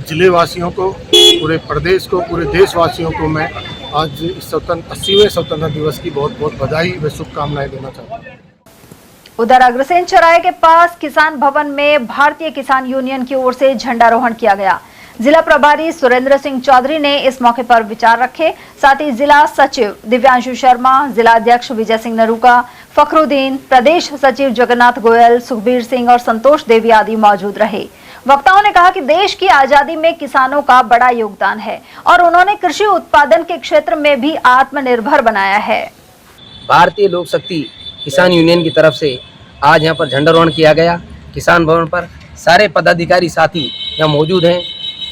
जिले वासियों को, पूरे प्रदेश को, पूरे देशवासियों को मैं आज 80वें स्वतंत्रता दिवस की बहुत बहुत बधाई व शुभकामनाएं देना चाहता हूँ।
उधर अग्रसेन चौराहे के पास किसान भवन में भारतीय किसान यूनियन की ओर से झंडारोहण किया गया। जिला प्रभारी सुरेंद्र सिंह चौधरी ने इस मौके पर विचार रखे। साथ ही जिला सचिव दिव्यांशु शर्मा, जिला अध्यक्ष विजय सिंह नरूका, फखरुद्दीन, प्रदेश सचिव जगन्नाथ गोयल, सुखबीर सिंह और संतोष देवी आदि मौजूद रहे। वक्ताओं ने कहा कि देश की आजादी में किसानों का बड़ा योगदान है और उन्होंने कृषि उत्पादन के क्षेत्र में भी आत्मनिर्भर बनाया है।
भारतीय लोक शक्ति किसान यूनियन की तरफ से आज यहाँ पर झंडारोहण किया गया। किसान भवन पर सारे पदाधिकारी साथी यहाँ मौजूद हैं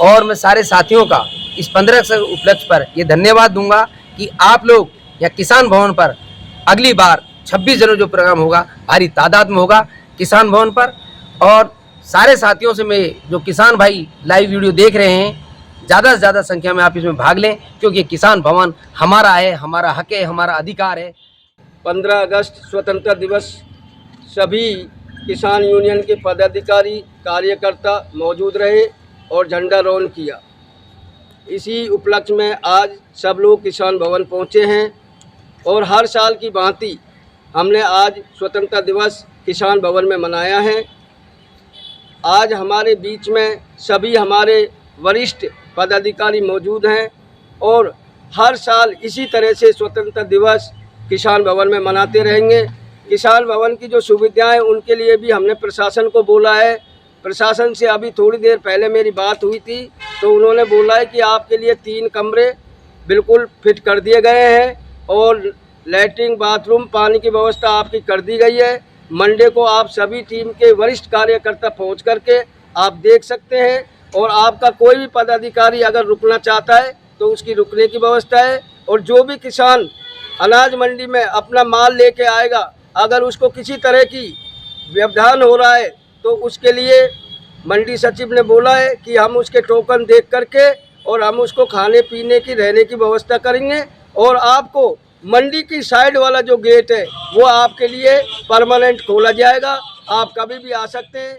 और मैं सारे साथियों का इस 15 अगस्त उपलक्ष्य पर ये धन्यवाद दूंगा कि आप लोग यहाँ किसान भवन पर अगली बार 26 जनवरी जो प्रोग्राम होगा भारी तादाद में होगा किसान भवन पर। और सारे साथियों से मैं जो किसान भाई लाइव वीडियो देख रहे हैं, ज़्यादा से ज़्यादा संख्या में आप इसमें भाग लें, क्योंकि किसान भवन हमारा है, हमारा हक है, हमारा अधिकार है।
15 अगस्त स्वतंत्रता दिवस सभी किसान यूनियन के पदाधिकारी कार्यकर्ता मौजूद रहे और झंडारोहण किया। इसी उपलक्ष्य में आज सब लोग किसान भवन पहुंचे हैं और हर साल की भांति हमने आज स्वतंत्रता दिवस किसान भवन में मनाया है। आज हमारे बीच में सभी हमारे वरिष्ठ पदाधिकारी मौजूद हैं और हर साल इसी तरह से स्वतंत्रता दिवस किसान भवन में मनाते रहेंगे। किसान भवन की जो सुविधाएं उनके लिए भी हमने प्रशासन को बोला है। प्रशासन से अभी थोड़ी देर पहले मेरी बात हुई थी तो उन्होंने बोला है कि आपके लिए 3 कमरे बिल्कुल फिट कर दिए गए हैं और लैट्रिन, बाथरूम, पानी की व्यवस्था आपकी कर दी गई है। मंडे को आप सभी टीम के वरिष्ठ कार्यकर्ता पहुंच करके आप देख सकते हैं और आपका कोई भी पदाधिकारी अगर रुकना चाहता है तो उसकी रुकने की व्यवस्था है। और जो भी किसान अनाज मंडी में अपना माल लेके आएगा, अगर उसको किसी तरह की व्यवधान हो रहा है तो उसके लिए मंडी सचिव ने बोला है कि हम उसके टोकन देख करके और हम उसको खाने पीने की, रहने की व्यवस्था करेंगे और आपको मंडी की साइड वाला जो गेट है वो आपके लिए परमानेंट खोला जाएगा। आप कभी भी आ सकते हैं।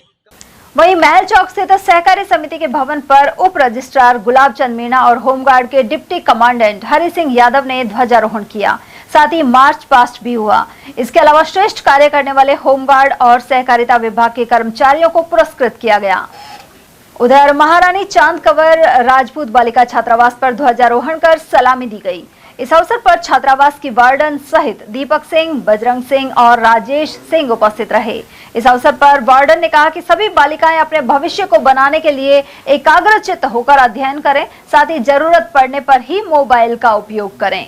वहीं महल चौक स्थित सहकारी समिति के भवन पर उप रजिस्ट्रार गुलाब चंद मीणा और होमगार्ड के डिप्टी कमांडेंट हरि सिंह यादव ने ध्वजारोहण किया। साथ ही मार्च पास्ट भी हुआ। इसके अलावा श्रेष्ठ कार्य करने वाले होमगार्ड और सहकारिता विभाग के कर्मचारियों को पुरस्कृत किया गया। उधर महारानी चांद कंवर राजपूत बालिका छात्रावास पर ध्वजारोहण कर सलामी दी गई। इस अवसर पर छात्रावास की वार्डन सहित दीपक सिंह, बजरंग सिंह और राजेश सिंह उपस्थित रहे। इस अवसर पर वार्डन ने कहा कि सभी बालिकाएं अपने भविष्य को बनाने के लिए एकाग्रचित्त होकर अध्ययन करें, साथ ही जरूरत पड़ने पर ही मोबाइल का उपयोग करें।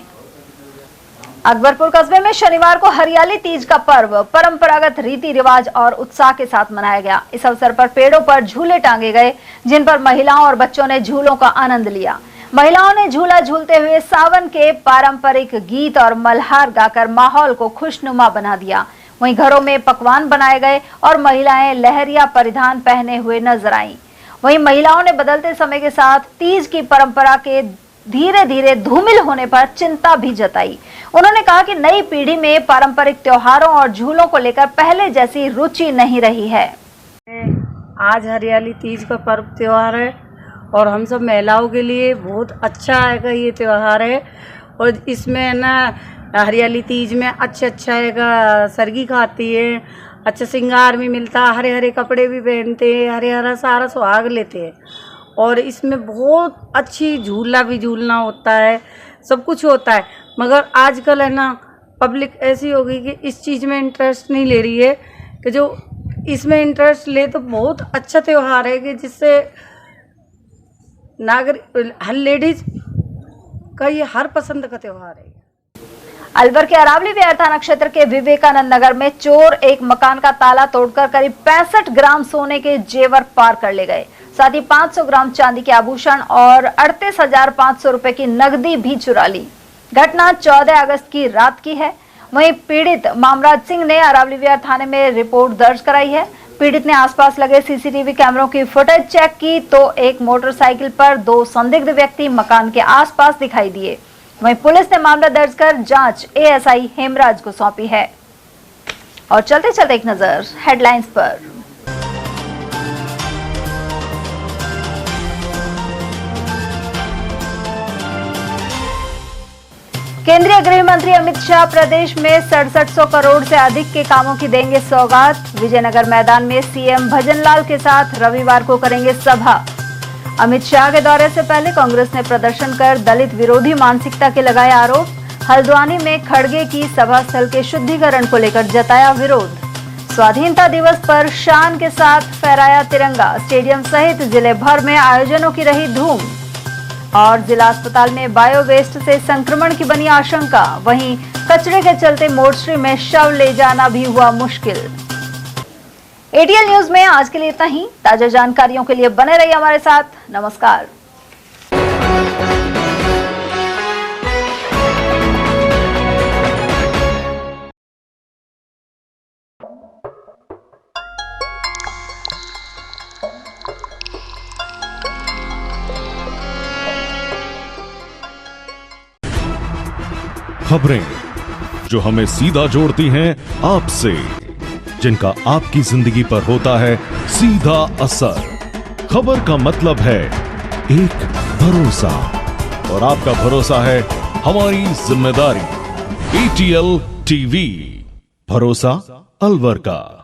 अकबरपुर कस्बे में शनिवार को हरियाली तीज का पर्व परंपरागत रीति रिवाज और उत्साह के साथ मनाया गया। इस अवसर पर पेड़ों पर झूले टांगे गए, जिन पर महिलाओं और बच्चों ने झूलों का आनंद लिया। महिलाओं ने झूला झूलते हुए सावन के पारंपरिक गीत और मल्हार गाकर माहौल को खुशनुमा बना दिया। वहीं घरों में पकवान बनाए गए और महिलाएं लहरिया परिधान पहने हुए नजर आईं। वहीं महिलाओं ने बदलते समय के साथ तीज की परंपरा के धीरे धीरे धूमिल होने पर चिंता भी जताई। उन्होंने कहा कि नई पीढ़ी में पारंपरिक त्योहारों और झूलों को लेकर पहले जैसी रुचि नहीं रही है।
आज हरियाली तीज का पर्व त्योहार है और हम सब महिलाओं के लिए बहुत अच्छा आएगा ये त्योहार है। और इसमें ना हरियाली तीज में अच्छा आएगा, सरगी खाती है, अच्छा श्रृंगार भी मिलता है, हरे हरे कपड़े भी पहनते हैं, हरे हरा सारा सुहाग लेते हैं। और इसमें बहुत अच्छी झूला भी झूलना होता है, सब कुछ होता है। मगर आजकल है ना पब्लिक ऐसी हो गई कि इस चीज़ में इंटरेस्ट नहीं ले रही है, कि जो इसमें इंटरेस्ट ले तो बहुत अच्छा त्यौहार है कि जिससे नागरिक हर लेडीज का ये हर पसंद का त्यौहार है।
अलवर के अरावली विहार थाना क्षेत्र के विवेकानंद नगर में चोर एक मकान का ताला तोड़कर करीब 65 ग्राम सोने के जेवर पार कर ले गए। साथ ही 500 ग्राम चांदी के आभूषण और 38,500 रुपए की नकदी भी चुरा ली। घटना 14 अगस्त की रात की है। वहीं पीड़ित मामराज सिंह ने अरावली विहार थाने में रिपोर्ट दर्ज कराई है। पीड़ित ने आसपास लगे सीसीटीवी कैमरों की फुटेज चेक की तो एक मोटरसाइकिल पर 2 संदिग्ध व्यक्ति मकान के आसपास दिखाई दिए। वहीं पुलिस ने मामला दर्ज कर जांच एएसआई हेमराज को सौंपी है। और चलते चलते एक नजर हेडलाइंस पर। केंद्रीय गृह मंत्री अमित शाह प्रदेश में 6700 करोड़ से अधिक के कामों की देंगे सौगात। विजयनगर मैदान में सीएम भजनलाल के साथ रविवार को करेंगे सभा। अमित शाह के दौरे से पहले कांग्रेस ने प्रदर्शन कर दलित विरोधी मानसिकता के लगाए आरोप। हल्द्वानी में खड़गे की सभा स्थल के शुद्धिकरण को लेकर जताया विरोध। स्वाधीनता दिवस पर शान के साथ फहराया तिरंगा। स्टेडियम सहित जिले भर में आयोजनों की रही धूम। और जिला अस्पताल में बायो वेस्ट से संक्रमण की बनी आशंका। वहीं कचरे के चलते मोर्चरी में शव ले जाना भी हुआ मुश्किल। एटीएल न्यूज में आज के लिए इतना ही। ताजा जानकारियों के लिए बने रहिए हमारे साथ। नमस्कार।
खबरें जो हमें सीधा जोड़ती हैं आपसे, जिनका आपकी जिंदगी पर होता है सीधा असर। खबर का मतलब है एक भरोसा, और आपका भरोसा है हमारी जिम्मेदारी। एटीएल टीवी, भरोसा अलवर का।